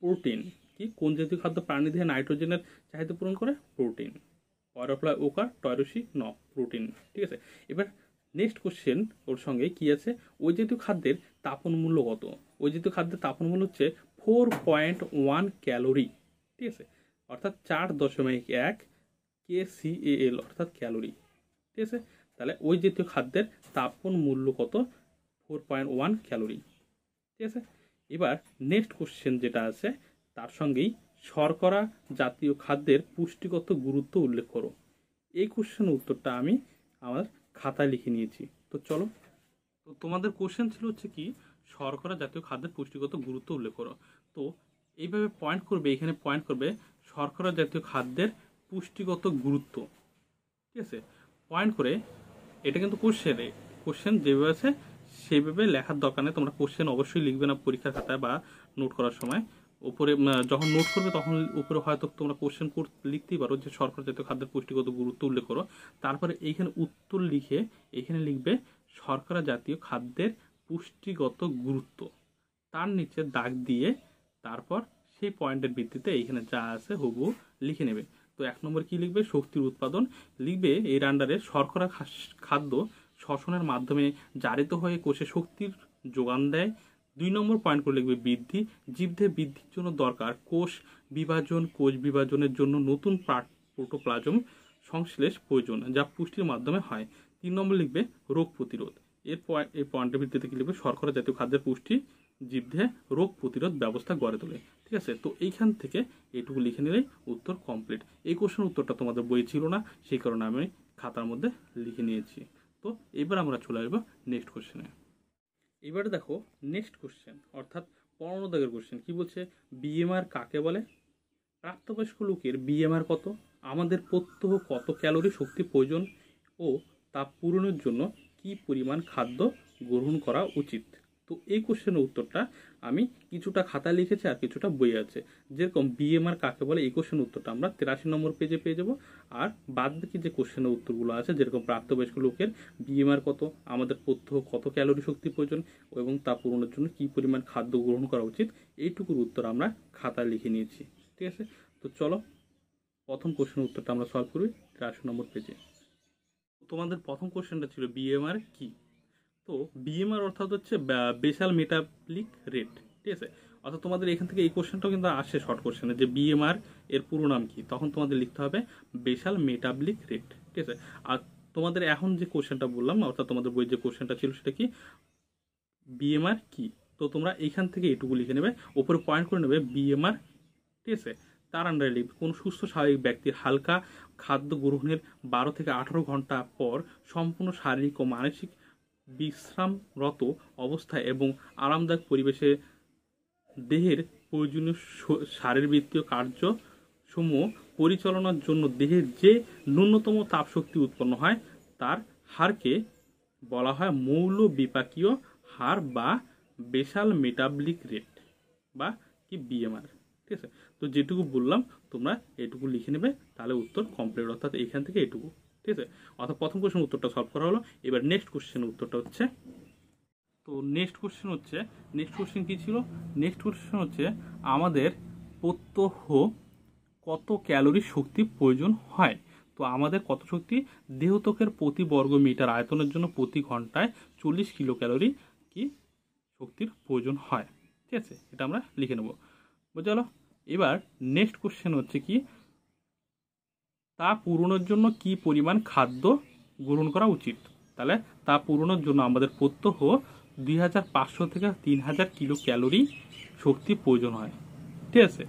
প্রোটিন। কি কোন জাতীয় খাদ্য প্রাণীদেহে নাইট্রোজেনের চাহিদা পূরণ করে, প্রোটিন। অরফ্লাই ওকার টয়রসি ন, প্রোটিন, ঠিক আছে। এবার নেক্সট কোশ্চেন ওর সঙ্গে কি আছে, ওই জাতীয় খাদ্যের তাপন মূল্য কত। ওই জাতীয় খাদ্যের তাপন মূল্য হচ্ছে 4.1 ক্যালোরি, ঠিক আছে, অর্থাৎ 4.1 KCAL অর্থাৎ ক্যালোরি, ঠিক আছে। তাহলে ওই জাতীয় খাদ্যের তাপন মূল্য কত, 4.1 ক্যালোরি, ঠিক আছে। এবার নেক্সট কোশ্চেন যেটা আছে তার সঙ্গেই শর্করা জাতীয় খাদ্যের পুষ্টিগত গুরুত্ব উল্লেখ করো। এই কোশ্চেনের উত্তরটা আমি আমার খাতায় লিখে নিয়েছি। তো চলো, তো তোমাদের কোশ্চেন ছিল হচ্ছে কি শর্করা জাতীয় খাদ্যের পুষ্টিগত গুরুত্ব উল্লেখ করো। তো এইভাবে পয়েন্ট করবে, এখানে পয়েন্ট করবে শর্করা জাতীয় খাদ্যের পুষ্টিগত গুরুত্ব, ঠিক আছে? পয়েন্ট করে এটা কিন্তু কোশ্চেন যেভাবে আছে সেইভাবে লেখার দরকার নেই। তোমরা কোশ্চেন অবশ্যই লিখবে না পরীক্ষার খাতায় বা নোট করার সময়। উপরে যখন নোট করবে তখন উপরে হয়তো তোমরা কোশ্চেন লিখতেই পারো যে শর্করা জাতীয় খাদ্যের পুষ্টিগত গুরুত্ব উল্লেখ করো। তারপরে এইখানে উত্তর লিখে এখানে লিখবে শর্করা জাতীয় খাদ্যের পুষ্টিগত গুরুত্ব, তার নিচে দাগ দিয়ে তারপর সেই পয়েন্টের ভিত্তিতে এইখানে যা আছে হুবহু লিখে নেবে। তো 1 নম্বর কি লিখবে? শক্তির উৎপাদন লিখবে এর আন্ডারে শর্করা খাদ্য শ্বসনের মাধ্যমে জারিত হয়ে কোষে শক্তির যোগান দেয়। 2 নম্বর পয়েন্ট করে লিখবে বৃদ্ধি, জীবদেহে বৃদ্ধির জন্য দরকার কোষ বিভাজনের জন্য নতুন প্রোটোপ্লাজম সংশ্লেষ প্রয়োজন, যা পুষ্টির মাধ্যমে হয়। 3 নম্বর লিখবে রোগ প্রতিরোধ। এই পয়েন্টের ভিত্তিতে কি লিখবে? শর্করা জাতীয় খাদ্যের পুষ্টি জীবদেহে রোগ প্রতিরোধ ব্যবস্থা গড়ে তোলে, ঠিক আছে? তো এইখান থেকে এইটুকু লিখে নিলেই উত্তর কমপ্লিট। এই কোশ্চেন উত্তরটা তোমাদের বই ছিল না, সেই কারণে আমি খাতার মধ্যে লিখে নিয়েছি। তো এবার আমরা চলে আসবো নেক্সট কোশ্চেনে। এবারে দেখো নেক্সট কোশ্চেন, অর্থাৎ 15 দাগের কোশ্চেন কি বলছে? বিএমআর কাকে বলে? প্রাপ্তবয়স্ক লোকের বিএমআর কত? আমাদের প্রত্যহ কত ক্যালোরি শক্তি প্রয়োজন ও তা পূরণের জন্য কি পরিমাণ খাদ্য গ্রহণ করা উচিত? তো এই কোশ্চেনের উত্তরটা আমি কিছুটা খাতায় লিখেছি আর কিছুটা বই আছে। যেরকম বিএমআর কাকে বলে এই কোশ্চেনের উত্তরটা আমরা 83 নম্বর পেজে পেয়ে যাবো। আর বাদ বাকি যে কোশ্চেনের উত্তরগুলো আছে, যেরকম প্রাপ্তবয়স্ক লোকের বিএমআর কত, আমাদের প্রত্যহ কত ক্যালোরি শক্তি প্রয়োজন এবং তা পূরণের জন্য কি পরিমাণ খাদ্য গ্রহণ করা উচিত, এইটুকুর উত্তর আমরা খাতায় লিখে নিয়েছি, ঠিক আছে? তো চলো প্রথম কোশ্চেনের উত্তরটা আমরা সলভ করি 83 নম্বর পেজে। তোমাদের প্রথম কোশ্চেনটা ছিল বিএমআর কি? তো বিএমআর অর্থাৎ হচ্ছে বেসাল মেটাবলিক রেট, ঠিক আছে? অর্থাৎ তোমাদের এখান থেকে এই কোশ্চেনটাও কিন্তু আসে শর্ট কোশ্চেনে যে বিএমআর এর পুরো নাম কি, তখন তোমাদের লিখতে হবে বেসাল মেটাবলিক রেট, ঠিক আছে? আর তোমাদের এখন যে কোশ্চেনটা বললাম, অর্থাৎ তোমাদের বই যে কোশ্চেনটা ছিল সেটা কি বিএমআর কি, তো তোমরা এইখান থেকে এইটুকু লিখে নেবে, ওপরে পয়েন্ট করে নেবে বিএমআর, ঠিক আছে? তার আন্ডারে লিখবে কোন সুস্থ স্বাভাবিক ব্যক্তির হালকা খাদ্য গ্রহণের 12 থেকে 18 ঘন্টা পর সম্পূর্ণ শারীরিক ও মানসিক বিশ্রামরত অবস্থায় এবং আরামদায়ক পরিবেশে দেহের প্রয়োজনীয় শারীরবৃত্তীয় কার্যসমূহ পরিচালনার জন্য দেহের যে ন্যূনতম তাপশক্তি উৎপন্ন হয় তার হারকে বলা হয় মৌল বিপাকীয় হার বা বেসাল মেটাবলিক রেট বা কি বিএমআর, ঠিক আছে? তো যেটুকু বললাম তোমরা এটুকু লিখে নেবে, তাহলে উত্তর কমপ্লিট, অর্থাৎ এইখান থেকে এটুকু, ঠিক আছে? অর্থাৎ প্রথম কোশ্চেনের উত্তরটা সলভ করা হলো। এবার নেক্সট কোশ্চেনের উত্তরটা হচ্ছে, তো নেক্সট কোশ্চেন কি ছিল? নেক্সট কোশ্চেন হচ্ছে আমাদের প্রত্যহ কত ক্যালোরি শক্তি প্রয়োজন হয়? তো আমাদের কত শক্তি? দেহত্বকের প্রতি বর্গ মিটার আয়তনের জন্য প্রতি ঘন্টায় 40 কিলো ক্যালোরি কি শক্তির প্রয়োজন হয়, ঠিক আছে? এটা আমরা লিখে নেব, বুঝলো? এবার নেক্সট কোশ্চেন হচ্ছে কি তা পূরণের জন্য কি পরিমাণ খাদ্য গ্রহণ করা উচিত? তাহলে তা পূরণের জন্য আমাদের প্রত্যহ 2500 থেকে 3000 কিলো ক্যালোরি শক্তি প্রয়োজন হয়, ঠিক আছে?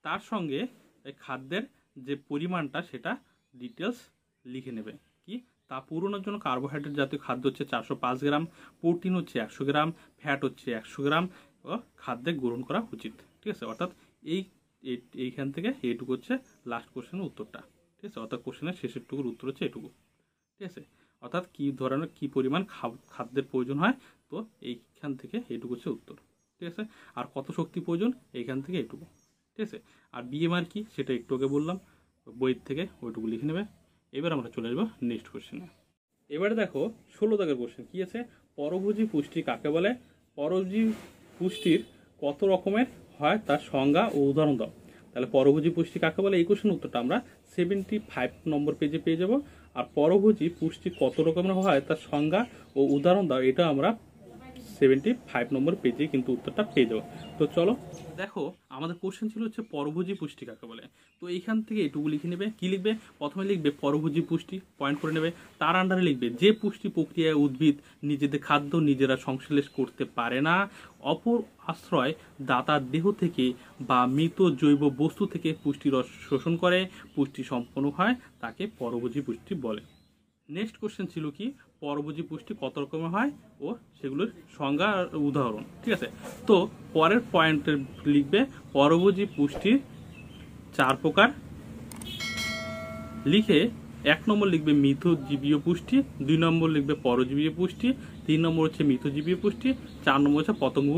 তার সঙ্গে এই খাদ্যের যে পরিমাণটা সেটা ডিটেলস লিখে নেবে। কি তা পূরণের জন্য কার্বোহাইড্রেট জাতীয় খাদ্য হচ্ছে 405 গ্রাম, প্রোটিন হচ্ছে 100 গ্রাম, ফ্যাট হচ্ছে 100 গ্রাম খাদ্যে গ্রহণ করা উচিত, ঠিক আছে? অর্থাৎ এইখান থেকে এইটুকু হচ্ছে লাস্ট কোশ্চেনের উত্তরটা, ঠিক আছে? অর্থাৎ কোশ্চেনের শেষের টুকুর উত্তর হচ্ছে এটুকু, ঠিক আছে? অর্থাৎ কি ধরনের কি পরিমাণ খাদ্যের প্রয়োজন হয়, তো এইখান থেকে এইটুকু হচ্ছে উত্তর, ঠিক আছে? আর কত শক্তি প্রয়োজন এইখান থেকে এইটুকু, ঠিক আছে? আর বিএমআর কি সেটা একটু আগে বললাম, বইয়ের থেকে ওইটুকু লিখে নেবে। এবার আমরা চলে আসবো নেক্সট কোশ্চেনে। এবারে দেখো 16 দাগের কোশ্চেন কি আছে? পরভোজী পুষ্টি কাকে বলে? পরভোজী পুষ্টির কত রকমের হয় তার সংজ্ঞা ও উদাহরণ দাও। তাহলে পরভোজী পুষ্টি কাকে বলে এই কোশ্চেনের উত্তরটা আমরা 75 নম্বর পেজে পেয়ে যাব। আর পরভোজী পুষ্টি কত রকমের হয় তার সংজ্ঞা ও উদাহরণ দাও, এটা আমরা 75 নম্বর পেজে কিন্তু উত্তরটা পেয়ে যাবো। তো চলো দেখো আমাদের কোশ্চেন ছিল হচ্ছে পরভোজী পুষ্টি কাকে বলে। তো এইখান থেকে এটুকু লিখে নেবে। কি লিখবে? প্রথমে লিখবে পরভোজী পুষ্টি, পয়েন্ট করে নেবে। তার আন্ডারে লিখবে যে পুষ্টি প্রক্রিয়ায় উদ্ভিদ নিজেদের খাদ্য নিজেরা সংশ্লেষ করতে পারে না, অপর আশ্রয় দাতার দেহ থেকে বা মৃত জৈব বস্তু থেকে পুষ্টি রস শোষণ করে পুষ্টি সম্পন্ন হয়, তাকে পরভোজী পুষ্টি বলে। নেক্সট কোশ্চেন ছিল কি পরভোজী পুষ্টি কত রকমের হয় ও সেগুলোর সংজ্ঞা আর উদাহরণ। ঠিক আছে, তো পরের পয়েন্টে লিখবে পরভোজী পুষ্টির 4 প্রকার লিখে 1 নম্বর লিখবে মিথজীবীয় পুষ্টি, 2 নম্বর লিখবে পরজীবীয় পুষ্টি, 3 নম্বর হচ্ছে মিথজীবীয় পুষ্টি, 4 নম্বর হচ্ছে পতঙ্গ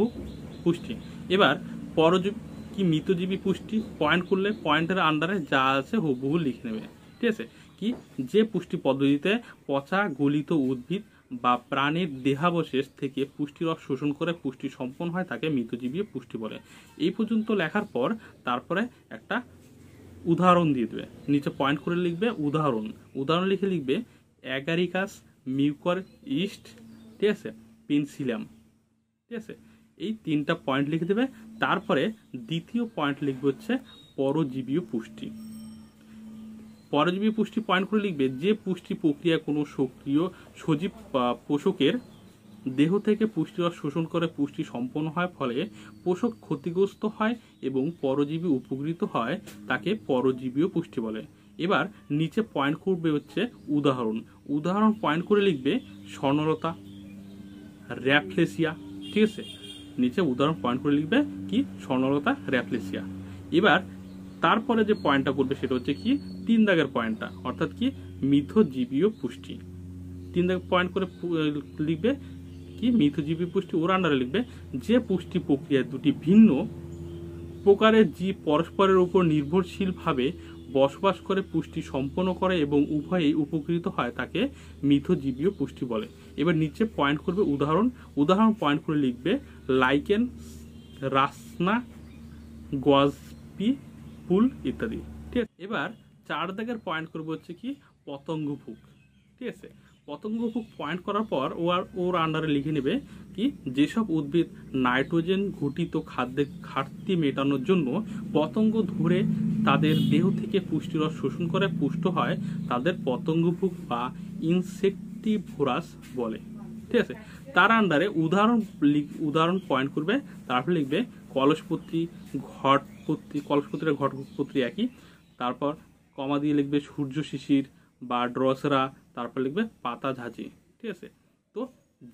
পুষ্টি। এবার পরজীবী কি মিথজীবী পুষ্টি পয়েন্ট করলে পয়েন্টের আন্ডারে যা আছে হুবহু লিখে নেবে। ঠিক আছে, কি যে পুষ্টি পদ্ধতিতে পচা গলিত উদ্ভিদ বা প্রাণীর দেহাবশেষ থেকে পুষ্টিরস শোষণ করে পুষ্টি সম্পন্ন হয় তাকে মিথজীবী পুষ্টি বলে। এই পর্যন্ত লেখার পর তারপরে একটা উদাহরণ দিয়ে দেবে, নিচে পয়েন্ট করে লিখবে উদাহরণ। উদাহরণ লিখে লিখবে অ্যাগারিকাস, মিউকর ইস্ট, ঠিক আছে, পেনসিলাম। ঠিক আছে, এই 3টা পয়েন্ট লিখে দেবে। তারপরে দ্বিতীয় পয়েন্ট লিখবে হচ্ছে পরজীবীয় পুষ্টি। পরজীবী পুষ্টি পয়েন্ট করে লিখবে যে পুষ্টি প্রক্রিয়া কোনো সক্রিয় সজীব পোষকের দেহ থেকে পুষ্টিরস শোষণ করে পুষ্টি সম্পন্ন হয়, ফলে পোষক ক্ষতিগ্রস্ত হয় এবং পরজীবী উপকৃত হয়, তাকে পরজীবীয় পুষ্টি বলে। এবার নিচে পয়েন্ট করবে হচ্ছে উদাহরণ। উদাহরণ পয়েন্ট করে লিখবে স্বর্ণলতা, র্যাফলেসিয়া। ঠিক আছে, নিচে উদাহরণ পয়েন্ট করে লিখবে কি স্বর্ণলতা, র্যাফলেসিয়া। এবার তারপরে যে পয়েন্টটা করবে সেটা হচ্ছে কি 3 দাগের পয়েন্টটা, অর্থাৎ কি মিথজীবীয় পুষ্টি। 3 দাগ পয়েন্ট করে লিখবে কি মিথজীবী পুষ্টি। ওর আন্ডারে লিখবে যে পুষ্টি প্রক্রিয়া দুটি ভিন্ন প্রকারের জীব পরস্পরের উপর নির্ভরশীলভাবে বসবাস করে পুষ্টি সম্পন্ন করে এবং উভয়েই উপকৃত হয়, তাকে মিথজীবীয় পুষ্টি বলে। এবার নিচে পয়েন্ট করবে উদাহরণ। উদাহরণ পয়েন্ট করে লিখবে লাইকেন, রাসনা, গজপি, ফুল ইত্যাদি। ঠিক আছে, এবার 4 দাগের পয়েন্ট করবো হচ্ছে কি পতঙ্গভুক। ঠিক আছে, পতঙ্গভুক পয়েন্ট করার পর ওর আন্ডারে লিখে নেবে কি যেসব উদ্ভিদ নাইট্রোজেন ঘটিত খাদ্যের ঘাটতি মেটানোর জন্য পতঙ্গ ধরে তাদের দেহ থেকে পুষ্টিরস শোষণ করে পুষ্ট হয়, তাদের পতঙ্গভুক বা ইনসেক্টিভোরাস বলে। ঠিক আছে, তার আন্ডারে উদাহরণ পয়েন্ট করবে। তারপর লিখবে কলসপত্রী, ঘটপত্রী, কলসপত্রী ঘটপত্রী একই। তারপর কমা দিয়ে লিখবে সূর্য শিশির বা ড্রসরা, তারপর লিখবে পাতা ঝাঁঝি। ঠিক আছে, তো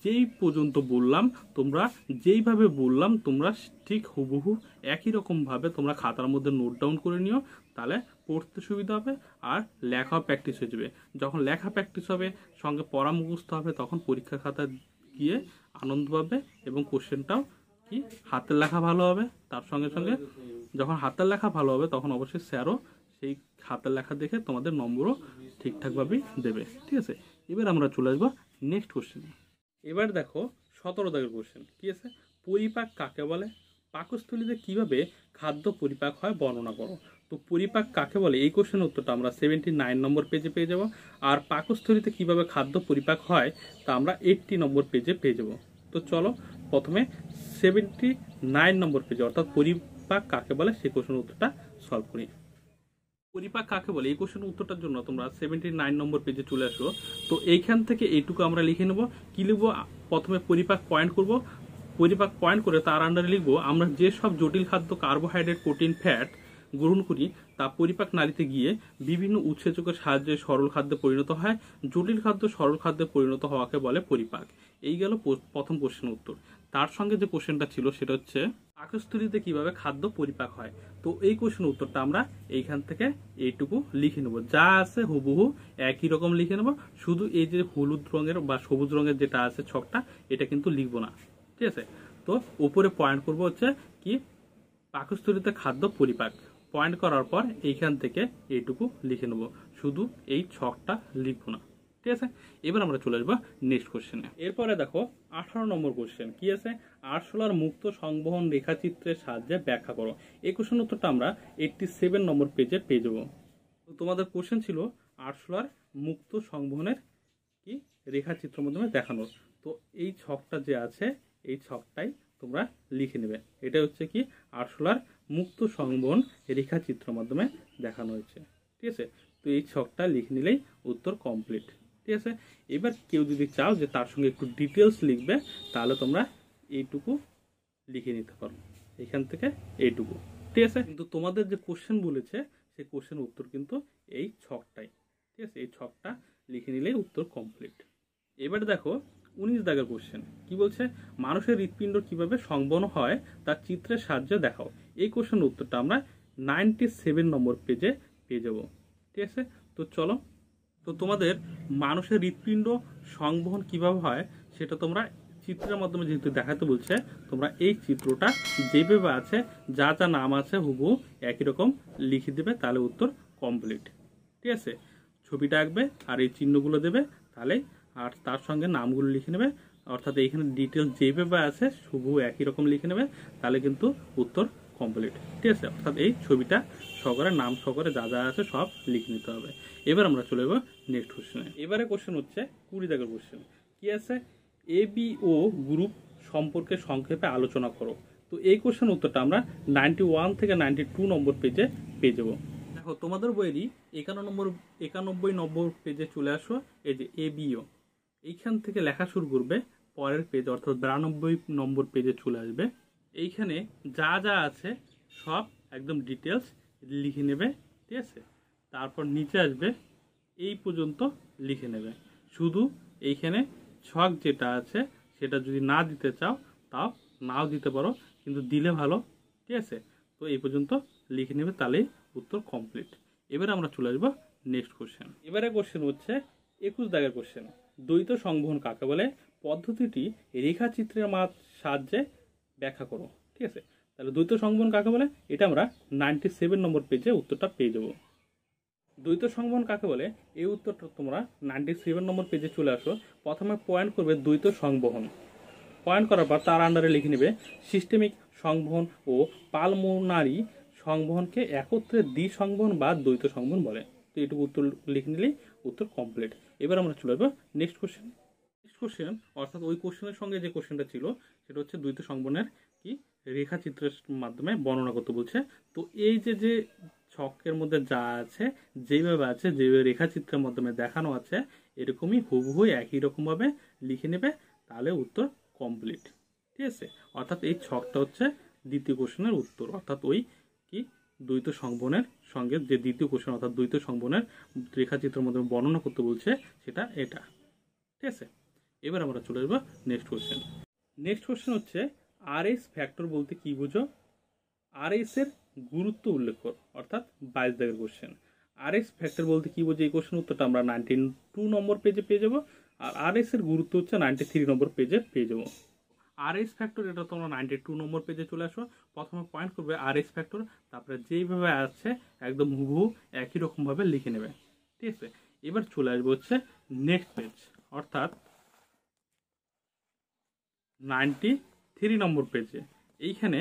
যেই পর্যন্ত বললাম তোমরা যেইভাবে বললাম তোমরা ঠিক হুবহু একই রকমভাবে তোমরা খাতার মধ্যে নোট ডাউন করে নিও, তাহলে পড়তে সুবিধা হবে আর লেখাও প্র্যাকটিস হয়ে যাবে। যখন লেখা প্র্যাকটিস হবে সঙ্গে পড়া মুখস্থ হবে, তখন পরীক্ষা খাতা গিয়ে আনন্দ পাবে এবং কোশ্চেনটাও কি হাতের লেখা ভালো হবে। তার সঙ্গে সঙ্গে যখন হাতের লেখা ভালো হবে তখন অবশ্যই স্যারও সেই হাতের লেখা দেখে তোমাদের নম্বরও ঠিকঠাকভাবেই দেবে। ঠিক আছে, এবার আমরা চলে আসবো নেক্সট কোশ্চেনে। এবার দেখো 17 দাগের কোশ্চেন কি আছে, পরিপাক কাকে বলে? পাকস্থলীতে কিভাবে খাদ্য পরিপাক হয় বর্ণনা করো। তো পরিপাক কাকে বলে এই কোশ্চেনের উত্তরটা আমরা 79 নম্বর পেজে পেয়ে যাব। আর পাকস্থলীতে কিভাবে খাদ্য পরিপাক হয় তা আমরা 80 নম্বর পেজে পেয়ে যাব। তো চলো প্রথমে 79 নম্বর পেজে অর্থাৎ পরিপাক কাকে বলে সেই কোশ্চেনের উত্তরটা সলভ করি। পরিপাক কাকে বলে এই কোশ্চেনের উত্তরটার জন্য তোমরা 79 নম্বর পেজে চলে আসো। তো এইখান থেকে এইটুকু আমরা লিখে নেব। কি লিখবো? প্রথমে পরিপাক পয়েন্ট করব। পরিপাক পয়েন্ট করে তার আন্ডারে লিখবো আমরা যেসব জটিল খাদ্য কার্বোহাইড্রেট, প্রোটিন, ফ্যাট গ্রহণ করি তা পরিপাক নালীতে গিয়ে বিভিন্ন উৎসেচকের সাহায্যে সরল খাদ্যে পরিণত হয়। জটিল খাদ্য সরল খাদ্যে পরিণত হওয়াকে বলে পরিপাক। এই গেল প্রথম কোশ্চেনের উত্তর। তার সঙ্গে যে কোশ্চেনটা ছিল সেটা হচ্ছে পাকস্থলীতে কিভাবে খাদ্য পরিপাক হয়। তো এই কোশ্চেনের উত্তরটা আমরা এইখান থেকে এইটুকু লিখে নেব, যা আছে হুবহু একই রকম লিখে নেব। শুধু এই যে হলুদ রঙের বা সবুজ রঙের যেটা আছে ছকটা, এটা কিন্তু লিখবো না। ঠিক আছে, তো উপরে পয়েন্ট করব হচ্ছে কি পাকস্থলীতে খাদ্য পরিপাক। পয়েন্ট করার পর এইখান থেকে এইটুকু লিখে নেব, শুধু এই ছকটা লিখবো না। ঠিক আছে, এবার আমরা চলে আসবো নেক্সট কোশ্চেনে। এরপরে দেখো 18 নম্বর কোশ্চেন কি আছে, আরশোলার মুক্ত সংবহন রেখাচিত্রের সাহায্যে ব্যাখ্যা করো। এই কোশ্চেন উত্তরটা আমরা 87 নম্বর পেজে পেয়ে যাবো। তো তোমাদের কোশ্চেন ছিল আরশোলার মুক্ত সংবহনের কি রেখাচিত্রের মাধ্যমে দেখানোর। তো এই ছকটা যে আছে এই ছকটাই তোমরা লিখে নেবে। এটা হচ্ছে কি আরশোলার মুক্ত সংবহন রেখাচিত্র মাধ্যমে দেখানো হয়েছে। ঠিক আছে, তো এই ছকটা লিখে নিলেই উত্তর কমপ্লিট। ঠিক আছে, এবার কেউ যদি চাও যে তার সঙ্গে একটু ডিটেলস লিখবে, তাহলে তোমরা এইটুকু লিখে নিতে পারো, এখান থেকে এইটুকু। ঠিক আছে, কিন্তু তোমাদের যে কোশ্চেন বলেছে সেই কোশ্চেন উত্তর কিন্তু এই ছকটাই। ঠিক আছে, এই ছকটা লিখে নিলেই উত্তর কমপ্লিট। এবার দেখো 19 দাগের কোশ্চেন কি বলছে, মানুষের হৃৎপিণ্ড কিভাবে সংবহন হয় তার চিত্রের সাহায্যে দেখাও। এই কোশ্চেনের উত্তরটা আমরা 97 নম্বর পেজে পেয়ে যাব। ঠিক আছে, তো চলো, তো তোমাদের মানুষের হৃৎপিণ্ড সংবহন কিভাবে হয় সেটা তোমরা চিত্রের মাধ্যমে যেহেতু দেখাতে বলছে, তোমরা এই চিত্রটা যেভাবে আছে যা যা নাম আছে হুবহু একই রকম লিখে দেবে, তাহলে উত্তর কমপ্লিট। ঠিক আছে, ছবিটা আঁকবে আর এই চিহ্নগুলো দেবে, তাহলে আর তার সঙ্গে নামগুলো লিখে নেবে, অর্থাৎ এইখানে ডিটেলস যেভাবে আছে হুবহু একই রকম লিখে নেবে, তাহলে কিন্তু উত্তর কমপ্লিট। ঠিক আছে, অর্থাৎ এই ছবিটা সহকারে নাম সহকারে যা যা আছে সব লিখে নিতে হবে। এবার আমরা চলে যাবো নেক্সট কোশ্চেনে। এবারে কোশ্চেন হচ্ছে 20 দাগের কোশ্চেন কি আছে, ABO গ্রুপ সম্পর্কে সংক্ষেপে আলোচনা করো। তো এই কোশ্চেন উত্তরটা আমরা 91 থেকে 92 নম্বর পেজে পেয়ে যাবো। দেখো তোমাদের বইয়েরই 91 নম্বর পেজে চলে আসো, এই যে ABO এইখান থেকে লেখা শুরু করবে, পরের পেজ অর্থাৎ 92 নম্বর পেজে চলে আসবে। এইখানে যা যা আছে সব একদম ডিটেলস লিখে নেবে। ঠিক আছে, তারপর নিচে আসবে, এই পর্যন্ত লিখে নেবে। শুধু এইখানে ছক যেটা আছে সেটা যদি না দিতে চাও তাও নাও দিতে পারো, কিন্তু দিলে ভালো। ঠিক আছে, তো এই পর্যন্ত লিখে নেবে, তাহলেই উত্তর কমপ্লিট। এবারে আমরা চলে আসবো নেক্সট কোশ্চেন। এবারে কোশ্চেন হচ্ছে 21 দাগের কোশ্চেন, দ্বৈত সংবহন কাকে বলে, পদ্ধতিটি রেখাচিত্রের সাহায্যে ব্যাখ্যা করো। ঠিক আছে, তাহলে দ্বৈত সংবহন কাকে বলে এটা আমরা 97 নম্বর পেজে উত্তরটা পেয়ে যাবো। দ্বৈত সংবহন কাকে বলে এই উত্তরটা তোমরা 97 নম্বর পেজে চলে আসো। প্রথমে পয়েন্ট করবে দ্বৈত সংবহন, পয়েন্ট করার পর তার আন্ডারে লিখে নেবে সিস্টেমিক সংবহন ও পালমোনারি সংবহনকে একত্রে দ্বি সংবহন বা দ্বৈত সংবহন বলে। তো এটুকু উত্তর লিখে নিলেই উত্তর কমপ্লিট। এবার আমরা চলে যাবো নেক্সট কোশ্চেন। নেক্সট কোশ্চেন অর্থাৎ ওই কোশ্চেনের সঙ্গে যে কোশ্চেনটা ছিল সেটা হচ্ছে দ্বৈত সংবহনের কি রেখাচিত্রের মাধ্যমে বর্ণনা করতে বলছে। তো এই যে যে ছকের মধ্যে যা আছে যেভাবে আছে যেভাবে রেখাচিত্রের মাধ্যমে দেখানো আছে এরকমই হুবহু একই রকমভাবে লিখে নেবে, তাহলে উত্তর কমপ্লিট। ঠিক আছে, অর্থাৎ এই ছকটা হচ্ছে দ্বিতীয় কোশ্চেনের উত্তর, অর্থাৎ ওই কি দ্বৈত সংবহনের সঙ্গে যে দ্বিতীয় কোশ্চেন অর্থাৎ দ্বৈত সংবহনের রেখাচিত্রের মাধ্যমে বর্ণনা করতে বলছে সেটা এটা। ঠিক আছে, এবার আমরা চলে যাবো নেক্সট কোশ্চেন। নেক্সট কোশ্চেন হচ্ছে RS ফ্যাক্টর বলতে কি বুঝো, RS এর গুরুত্ব উল্লেখ কর, অর্থাৎ 22 দাগের কোশ্চেন। RS ফ্যাক্টর বলতে কি বুঝো এই কোশ্চেন উত্তরটা আমরা 92 নম্বর পেজে পেয়ে যাবো, আর RS এর গুরুত্ব হচ্ছে 93 নম্বর পেজে পেয়ে যাবো। RS ফ্যাক্টর এটা তোমরা 92 নম্বর পেজে চলে আসো, প্রথমে পয়েন্ট করবে RS ফ্যাক্টর, তারপরে যেইভাবে আছে একদম হুবহু একই রকমভাবে লিখে নেবে। ঠিক আছে, এবার চলে আসবে হচ্ছে নেক্সট পেজ, অর্থাৎ 93 নম্বর পেজে। এইখানে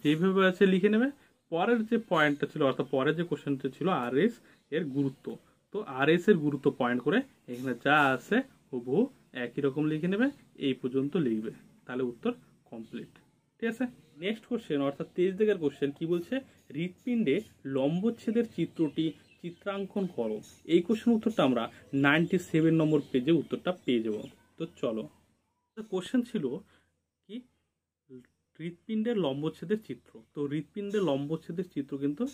যেভাবে আছে লিখে নেবে। পরের যে পয়েন্টটা ছিল অর্থাৎ পরের যে কোশ্চেনটা ছিল RS এর গুরুত্ব, তো RS এর গুরুত্ব পয়েন্ট করে এখানে যা আছে হুবহু একই রকম লিখে নেবে, এই পর্যন্ত লিখবে, তাহলে উত্তর কমপ্লিট। ঠিক আছে, নেক্সট কোশ্চেন অর্থাৎ 23 দাগের কোশ্চেন কি বলছে, হৃৎপিণ্ডে লম্বচ্ছেদের চিত্রটি চিত্রাঙ্কন করো। এই কোশ্চেন উত্তরটা আমরা 97 নম্বর পেজে উত্তরটা পেয়ে যাব। তো চলো, কোশ্চেন ছিল কি হৃৎপিণ্ডের লম্বচ্ছেদের চিত্র। তো হৃৎপিণ্ডের লম্বচ্ছেদের চিত্র কিন্তু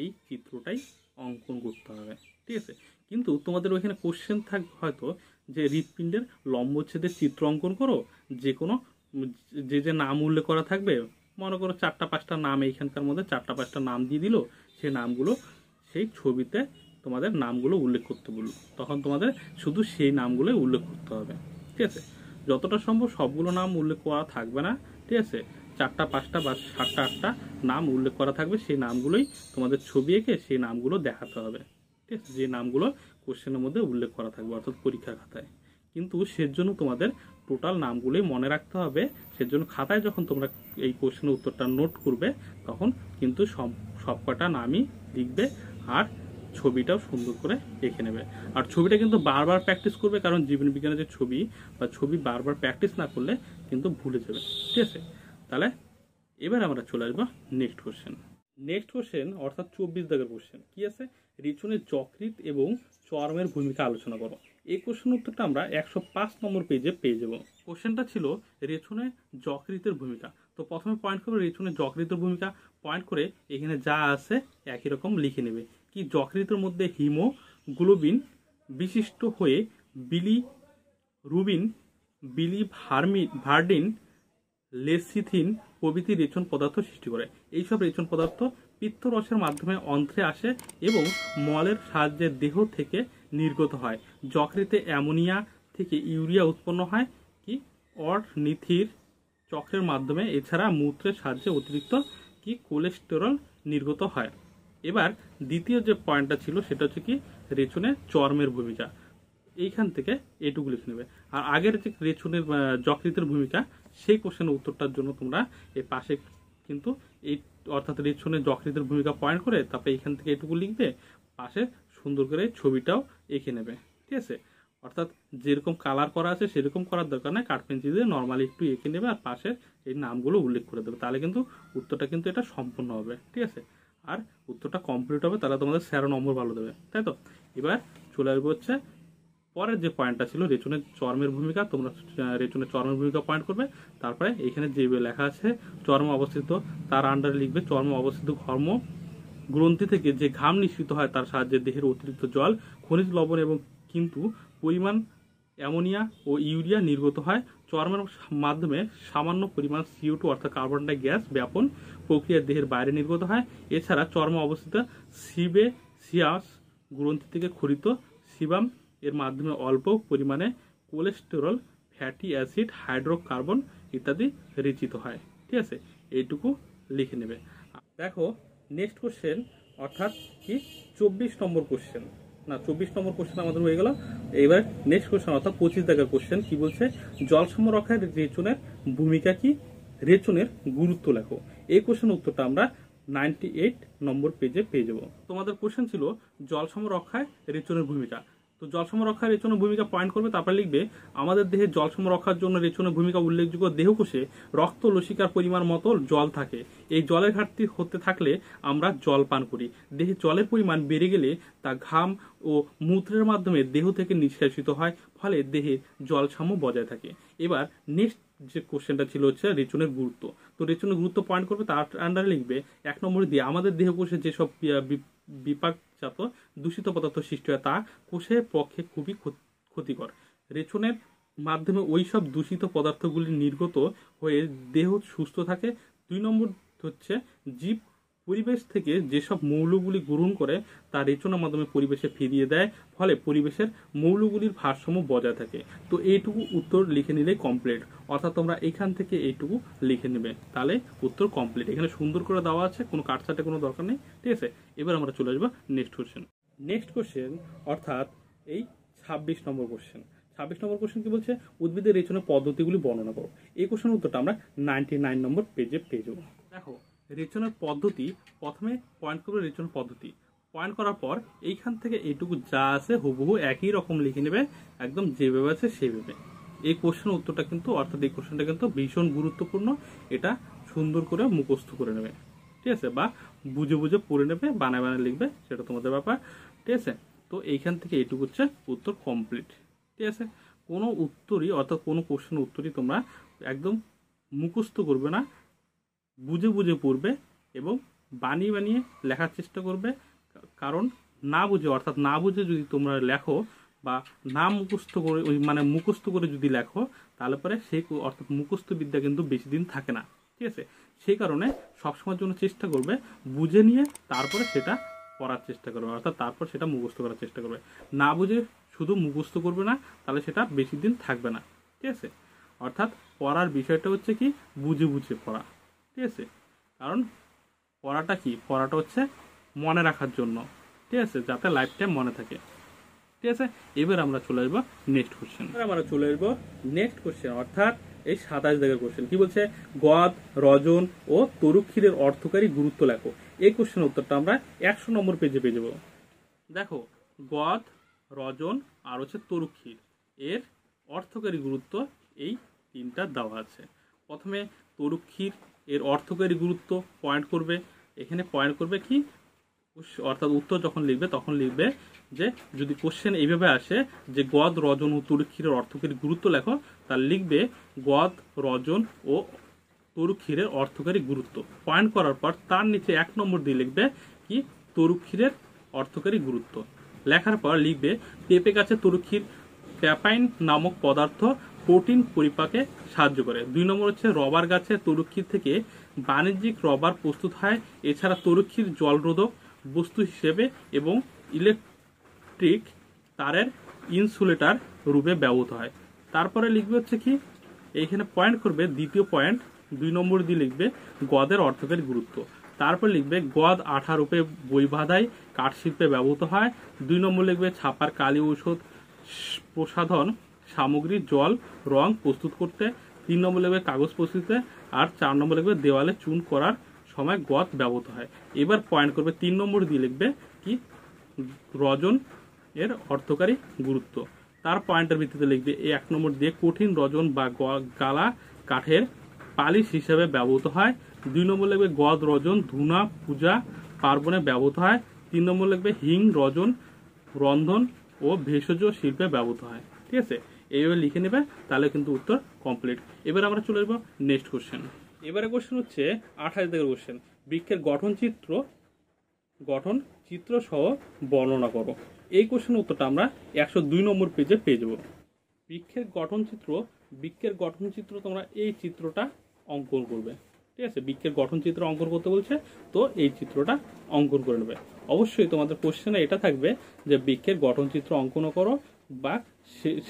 এই চিত্রটাই অঙ্কন করতে হবে। ঠিক আছে, কিন্তু তোমাদের ওইখানে কোশ্চেন থাকবে হয়তো যে হৃৎপিণ্ডের লম্বচ্ছেদের চিত্র অঙ্কন করো, যে কোনো যে যে নাম উল্লেখ করা থাকবে, মনে করো 4-5টা নাম এইখানকার মধ্যে 4-5টা নাম দিয়ে দিল, সেই নামগুলো সেই ছবিতে তোমাদের নামগুলো উল্লেখ করতে বললো, তখন তোমাদের শুধু সেই নামগুলোই উল্লেখ করতে হবে। ঠিক আছে, যতটা সম্ভব সবগুলো নাম উল্লেখ করা থাকবে না। ঠিক আছে, 4-5টা বা 7-8টা নাম উল্লেখ করা থাকবে, সেই নামগুলোই তোমাদের ছবি এঁকে সেই নামগুলো দেখাতে হবে। ঠিক আছে, যে নামগুলো কোশ্চেনের মধ্যে উল্লেখ করা থাকবে অর্থাৎ পরীক্ষার খাতায়। কিন্তু সেজন্য তোমাদের টোটাল নামগুলোই মনে রাখতে হবে। সেজন্য খাতায় যখন তোমরা এই কোশ্চেনের উত্তরটা নোট করবে তখন কিন্তু সবকটা নামই লিখবে, আর ছবিটাও সুন্দর করে এঁকে নেবে। আর ছবিটা কিন্তু বারবার প্র্যাকটিস করবে, কারণ জীবন বিজ্ঞানের যে ছবি বা ছবি বারবার প্র্যাকটিস না করলে কিন্তু ভুলে যাবে। ঠিক আছে, তাহলে এবার আমরা চলে আসবো নেক্সট কোশ্চেন। নেক্সট কোশ্চেন অর্থাৎ 24 দাগের কোশ্চেন কি আছে, রেচনের যকৃৎ এবং চর্মের ভূমিকা আলোচনা করো। এই কোশ্চেন উত্তরটা আমরা 105 নম্বর পেজে পেয়ে যাব। কোশ্চেনটা ছিল রেচনে যকৃতের ভূমিকা। তো প্রথমে পয়েন্ট করবে রেচনের যকৃতের ভূমিকা, পয়েন্ট করে এখানে যা আছে একই রকম লিখে নেবে। কি যকৃতের মধ্যে হিমোগ্লোবিন বিশিষ্ট হয়ে বিলিরুবিন, ভার্ডিন, লেসিথিন প্রভৃতি রেচন পদার্থ সৃষ্টি করে। এইসব রেচন পদার্থ পিত্তরসের মাধ্যমে অন্ত্রে আসে এবং মলের সাহায্যে দেহ থেকে নির্গত হয়। যকৃতে অ্যামোনিয়া থেকে ইউরিয়া উৎপন্ন হয় কি অর্নিথির চক্রের মাধ্যমে, এছাড়া মূত্রের সাহায্যে অতিরিক্ত কি কোলেস্টেরল নির্গত হয়। এবার দ্বিতীয় যে পয়েন্টটা ছিল সেটা হচ্ছে কি রেচনে চর্মের ভূমিকা। এইখান থেকে এইটুকু লিখে নেবে। আর আগের যে রেচনের যকৃতের ভূমিকা সেই কোশ্চেনের উত্তরটার জন্য তোমরা এই পাশে কিন্তু এই অর্থাৎ রেচনের যকৃতের ভূমিকা পয়েন্ট করে তারপরে এইখান থেকে এইটুকু লিখবে, পাশে সুন্দর করে ছবিটাও এঁকে নেবে। ঠিক আছে, অর্থাৎ যেরকম কালার করা আছে সেরকম করার দরকার নেই, কাঠ পেন্সিল দিয়ে নর্মালি একটু এঁকে নেবে আর পাশে এই নামগুলো উল্লেখ করে দেবে, তাহলে কিন্তু উত্তরটা কিন্তু এটা সম্পূর্ণ হবে। ঠিক আছে, আর উত্তরটা কমপ্লিট হবে, তাহলে তোমাদের 13 নম্বর ভালো দেবে, তাই তো। এবার চলে আসবে হচ্ছে পরের যে পয়েন্টটা ছিল রেচনের চর্মের ভূমিকা। তোমরা রেচনের চর্মের ভূমিকা পয়েন্ট করবে, তারপরে এখানে যে লেখা আছে চর্মে অবস্থিত তার আন্ডারে লিখবে চর্মে অবস্থিত ঘর্ম গ্রন্থি থেকে যে ঘাম নিঃসৃত হয় তার সাহায্যে দেহের অতিরিক্ত জল, খনিজ লবণ এবং কিন্তু পরিমাণ অ্যামোনিয়া ও ইউরিয়া নির্গত হয়। চর্মের মাধ্যমে সামান্য পরিমাণ CO2 অর্থাৎ কার্বন ডাই গ্যাস ব্যাপন প্রক্রিয়া দেহের বাইরে নির্গত হয়। এছাড়া চর্মে অবস্থিত সিয়াস গ্রন্থি থেকে ক্ষরিত সিবাম এর মাধ্যমে অল্প পরিমাণে কোলেস্টেরল, ফ্যাটি অ্যাসিড, হাইড্রোকার্বন ইত্যাদি রেচিত হয়। ঠিক আছে, এইটুকু লিখে নেবে। দেখো নেক্সট কোশ্চেন অর্থাৎ কি 24 নম্বর কোশ্চেন, না 24 নম্বর কোশ্চেন আমাদের হয়ে গেল। এবার নেক্সট কোশ্চেন অর্থাৎ 25 দাগের কোশ্চেন কি বলছে, জল সংরক্ষণের রেচনের ভূমিকা কি, রেচনের গুরুত্ব লেখো। এই কোশ্চেনের উত্তরটা আমরা 98 নম্বর পেজে পেয়ে যাব। তোমাদের কোশ্চেন ছিল জল সংরক্ষায় রেচনের ভূমিকা। তো জল সংরক্ষায় রেচনের ভূমিকা পয়েন্ট করবে, তারপরে লিখবে আমাদের দেহে জল সংরক্ষার জন্য রেচনের ভূমিকা উল্লেখযোগ্য। দেহকোষে রক্ত লসিকার পরিমাণ মতো জল থাকে। এই জলের ঘাটতি হতে থাকলে আমরা জল পান করি। দেহে জলের পরিমাণ বেড়ে গেলে তা ঘাম ও মূত্রের মাধ্যমে দেহ থেকে নিষ্কাশিত হয়, ফলে দেহে জল সাম্য বজায় থাকে। এবার নেক্সট যে কোশ্চেনটা ছিল হচ্ছে রেচনের গুরুত্ব। তো রেচনের গুরুত্ব পয়েন্ট করবে, তার আন্ডারে লিখবে 1 নম্বরে দিয়ে আমাদের দেহকোষে যেসব বিপাকজাত দূষিত পদার্থ সৃষ্টি হয় তা কোষের পক্ষে খুবই ক্ষতিকর। রেচনের মাধ্যমে ওই সব দূষিত পদার্থগুলি নির্গত হয়ে দেহ সুস্থ থাকে। 2 নম্বর হচ্ছে জীব পরিবেশ থেকে যেসব মৌলগুলি গ্রহণ করে তা রেচনের মাধ্যমে পরিবেশে ফিরিয়ে দেয়, ফলে পরিবেশের মৌলগুলির ভারসাম্য বজায় থাকে। তো এইটুকু উত্তর লিখে নিলেই কমপ্লিট, অর্থাৎ তোমরা এখান থেকে এইটুকু লিখে নেবে, তাহলে উত্তর কমপ্লিট। এখানে সুন্দর করে দেওয়া আছে, কোনো কাটছাটে কোনো দরকার নেই। ঠিক আছে, এবার আমরা চলে আসবো নেক্সট কোশ্চেন। নেক্সট কোশ্চেন অর্থাৎ এই 26 নম্বর কোশ্চেন। 26 নম্বর কোশ্চেন কি বলছে, উদ্ভিদের রেচনের পদ্ধতিগুলি বর্ণনা করো। এই কোশ্চেনের উত্তরটা আমরা 99 নম্বর পেজে পেয়ে যাবো। দেখো রেচনের পদ্ধতি, প্রথমে পয়েন্ট করবে রেচনের পদ্ধতি, পয়েন্ট করার পর এইখান থেকে এইটুকু যা আছে হুবহু একই রকম লিখে নেবে, একদম যেভাবে আছে সেভাবে। এই কোশ্চেনের উত্তরটা কিন্তু অর্থাৎ এই কোশ্চেনটা কিন্তু ভীষণ গুরুত্বপূর্ণ, এটা সুন্দর করে মুখস্থ করে নেবে। ঠিক আছে, বা বুঝে বুঝে পড়ে নেবে, বানায় বানায় লিখবে, সেটা তোমাদের ব্যাপার। ঠিক আছে, তো এইখান থেকে এইটুকু হচ্ছে উত্তর কমপ্লিট। ঠিক আছে, কোনো উত্তরই অর্থাৎ কোনো কোশ্চেনের উত্তরই তোমরা একদম মুখস্থ করবে না, বুঝে বুঝে পড়বে এবং বানিয়ে বানিয়ে লেখার চেষ্টা করবে। কারণ না বুঝে অর্থাৎ না বুঝে যদি তোমরা লেখো বা না মুখস্থ করে মানে মুখস্থ করে যদি লেখো, তাহলে পরে সেই অর্থাৎ মুখস্থ বিদ্যা কিন্তু বেশি দিন থাকে না। ঠিক আছে, সেই কারণে সবসময়ের জন্য চেষ্টা করবে বুঝে নিয়ে তারপরে সেটা পড়ার চেষ্টা করবে, অর্থাৎ তারপর সেটা মুখস্থ করার চেষ্টা করবে। না বুঝে শুধু মুখস্থ করবে না, তাহলে সেটা বেশি দিন থাকবে না। ঠিক আছে, অর্থাৎ পড়ার বিষয়টা হচ্ছে কি বুঝে বুঝে পড়া। ঠিক আছে, কারণ পড়াটা কি, পড়াটা হচ্ছে মনে রাখার জন্য। ঠিক আছে, যাতে লাইফ টাইম মনে থাকে। ঠিক আছে, এবার আমরা চলে আসবো নেক্সট কোশ্চেন। আমরা চলে আসবো নেক্সট কোশ্চেন অর্থাৎ এই 27 দাগের কোশ্চেন কি বলছে, গদ, রজন ও তরুক্ষীরের অর্থকারী গুরুত্ব লেখো। এই কোশ্চেনের উত্তরটা আমরা 100 নম্বর পেজে পেয়ে যাবো। দেখো গদ, রজন আর হচ্ছে তরুক্ষীর এর অর্থকারী গুরুত্ব এই তিনটা দেওয়া আছে। প্রথমে তরুক্ষীর এর অর্থকারী গুরুত্ব পয়েন্ট করবে। এখানে পয়েন্ট করবে কি, অর্থাৎ উত্তর যখন লিখবে তখন লিখবে যে যদি কোশ্চেন এইভাবে আসে যে গদ রজন ও তরুক্ষীরের অর্থকারী গুরুত্ব লেখো, তার লিখবে গদ রজন ও তরুক্ষীরের অর্থকারী গুরুত্ব। পয়েন্ট করার পর তার নিচে 1 নম্বর দিয়ে লিখবে কি, তরুক্ষীরের অর্থকারী গুরুত্ব। লেখার পর লিখবে পেঁপে গাছে তরুক্ষীর প্যাপাইন নামক পদার্থ প্রোটিন পরিপাকে সাহায্য করে। 2 নম্বর হচ্ছে রবার গাছে তরুক্ষীর থেকে বাণিজ্যিক রবার প্রস্তুত হয়। এছাড়া তরুক্ষীর জলরোধক বস্তু হিসেবে এবং ইলেকট্রিক তারের ইনসুলেটর রূপে ব্যবহৃত হয়। তারপরে লিখবে হচ্ছে কি, এইখানে পয়েন্ট করবে দ্বিতীয় পয়েন্ট 2 নম্বর দিয়ে লিখবে গদের অর্থকারী গুরুত্ব। তারপর লিখবে গদ আঠা রূপে বই বাঁধাই কাঠশিল্পে ব্যবহৃত হয়। 2 নম্বর লিখবে ছাপার কালি ঔষধ প্রসাধন সামগ্রী জল রং প্রস্তুত করতে। 3 নম্বর লিখবে কাগজ প্রস্তুতিতে। আর 4 নম্বর লিখবে দেওয়ালে চুন করার সময় গদ ব্যবহৃত হয়। এবার পয়েন্ট করবে 3 নম্বর দিয়ে লিখবে কি, রজন এর অর্থকারী গুরুত্ব। তার পয়েন্টের ভিত্তিতে লিখবে এই 1 নম্বর দিয়ে কঠিন রজন বা গালা কাঠের পালিশ হিসেবে ব্যবহৃত হয়। 2 নম্বর লিখবে গদ রজন ধুনা পূজা পার্বণে ব্যবহৃত হয়। 3 নম্বর লিখবে হিং রজন রন্ধন ও ভেষজ শিল্পে ব্যবহৃত হয়। ঠিক আছে, এইভাবে লিখে নেবে, তাহলে কিন্তু উত্তর কমপ্লিট। এবার আমরা চলে যাবো নেক্সট কোশ্চেন। এবারে কোশ্চেন হচ্ছে 28 দাগের কোশ্চেন, বৃক্ষের গঠন চিত্র সহ বর্ণনা করো। এই কোশ্চেনের উত্তরটা আমরা 102 নম্বর পেজে পেয়ে যাবো। বৃক্ষের গঠন চিত্র তোমরা এই চিত্রটা অঙ্কন করবে। ঠিক আছে, বৃক্ষের গঠন চিত্র অঙ্কন করতে বলছে, তো এই চিত্রটা অঙ্কন করে নেবে। অবশ্যই তোমাদের কোশ্চেনে এটা থাকবে যে বৃক্ষের গঠন চিত্র অঙ্কন করো, বা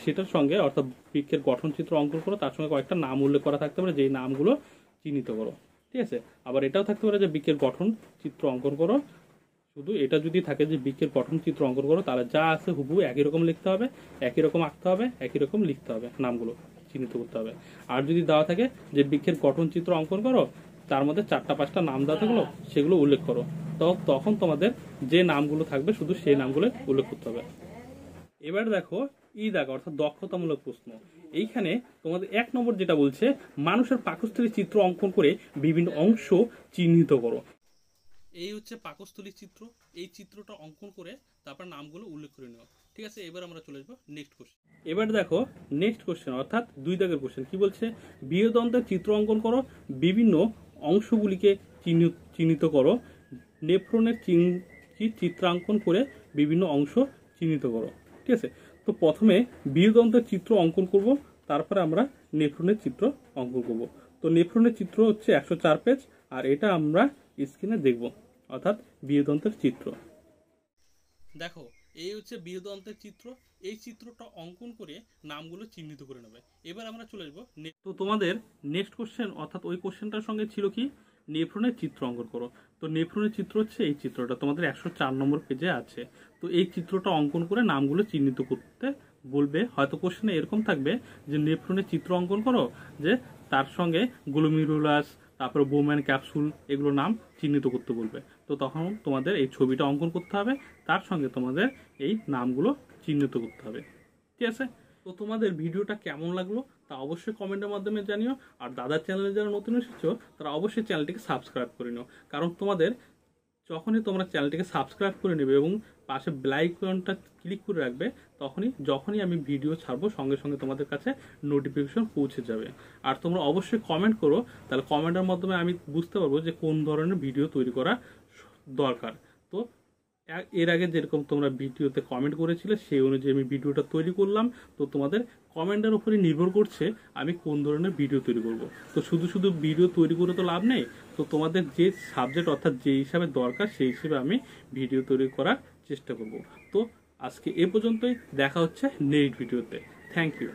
সেটার সঙ্গে অর্থাৎ বৃক্ষের গঠন চিত্র অঙ্কন করো, তার সঙ্গে কয়েকটা নাম উল্লেখ করা থাকতে পারে, যেই নামগুলো চিহ্নিত করো। ঠিক আছে, আবার এটাও থাকতে পারে যে বৃক্ষের গঠন চিত্র অঙ্কন করো। শুধু এটা যদি থাকে যে বৃক্ষের গঠন চিত্র অঙ্কন করো, তাহলে যা আছে হুবহু একই রকম লিখতে হবে, একই রকম আঁকতে হবে, একই রকম লিখতে হবে, নামগুলো চিহ্নিত করতে হবে। আর যদি দেওয়া থাকে যে বৃক্ষের গঠন চিত্র অঙ্কন করো, তার মধ্যে 4-5টা নাম দেওয়া থাকলো, সেগুলো উল্লেখ করো, তখন তোমাদের যে নামগুলো থাকবে শুধু সেই নামগুলো উল্লেখ করতে হবে। এবার দেখো অর্থাৎ দক্ষতামূলক প্রশ্ন। এইখানে তোমাদের 1 নম্বর যেটা বলছে, মানুষের পাকস্থলী চিত্র অঙ্কন করে বিভিন্ন অংশ চিহ্নিত করো। এই হচ্ছে পাকস্থলী চিত্র, এই চিত্রটা অঙ্কন করে তারপর নামগুলো উল্লেখ করে নেওয়া। ঠিক আছে, এবার আমরা চলে যাবো নেক্সট কোশ্চেন। এবার দেখো নেক্সট কোশ্চেন অর্থাৎ 2 দাগের কোশ্চেন। কি বলছে, বৃহদন্তের চিত্র অঙ্কন করো, বিভিন্ন অংশগুলিকে চিহ্নিত করো। নেফ্রনের চিত্রাঙ্কন করে বিভিন্ন অংশ চিহ্নিত করো। ঠিক আছে, তো প্রথমে বৃহদন্তের চিত্র অঙ্কন করব, তারপরে আমরা নেফ্রনের চিত্র অঙ্কন করব। তো নেফ্রনের চিত্র হচ্ছে 104 পেজ, আর এটা আমরা স্ক্রিনে দেখব, অর্থাৎ বৃহদন্তের চিত্র। দেখো এই হচ্ছে বৃহদন্তের চিত্র, এই চিত্রটা অঙ্কন করে নামগুলো চিহ্নিত করে নেবে। এবার আমরা চলে যাবো। তো তোমাদের নেক্সট কোশ্চেন অর্থাৎ ওই কোশ্চেনটার সঙ্গে ছিল কি, নেফ্রনের চিত্র অঙ্কন করো। তো নেফ্রনের চিত্র হচ্ছে এই চিত্রটা, তোমাদের 104 নম্বর পেজে আছে। তো এই চিত্রটা অঙ্কন করে নামগুলো চিহ্নিত করতে বলবে। হয়তো কোশ্চেনে এরকম থাকবে যে নেফ্রনের চিত্র অঙ্কন করো, যে তার সঙ্গে গ্লোমেরুলাস, তারপরে বোম্যান ক্যাপসুল, এগুলো নাম চিহ্নিত করতে বলবে। তো তখন তোমাদের এই ছবিটা অঙ্কন করতে হবে, তার সঙ্গে তোমাদের এই নামগুলো চিহ্নিত করতে হবে। ঠিক আছে, তো তোমাদের ভিডিওটা কেমন লাগলো তা অবশ্যই কমেন্টের মাধ্যমে জানিও। আর দাদার চ্যানেলে যারা নতুন এসেছো তারা অবশ্যই চ্যানেলটিকে সাবস্ক্রাইব করে নিও, কারণ তোমাদের যখনই তোমরা চ্যানেলটিকে সাবস্ক্রাইব করে নেবে এবং পাশে বেল আইকনটা ক্লিক করে রাখবে, যখনই আমি ভিডিও ছাড়বো সঙ্গে সঙ্গে তোমাদের কাছে নোটিফিকেশন পৌঁছে যাবে। আর তোমরা অবশ্যই কমেন্ট করো, তাহলে কমেন্টের মাধ্যমে আমি বুঝতে পারবো যে কোন ধরনের ভিডিও তৈরি করা দরকার। তো এর আগে যেরকম তোমরা ভিডিওতে কমেন্ট করেছিলে সেই অনুযায়ী আমি ভিডিওটা তৈরি করলাম। তো তোমাদের কমেন্টের উপরে নির্ভর করছে আমি কোন ধরনের ভিডিও তৈরি করব। তো শুধু ভিডিও তৈরি করে তো লাভ নেই, তো তোমাদের যে সাবজেক্ট অর্থাৎ যে হিসাবে দরকার সেই হিসেবে আমি ভিডিও তৈরি করার চেষ্টা করব। তো আজকে এ পর্যন্তই, দেখা হচ্ছে নেক্সট ভিডিওতে। Thank you.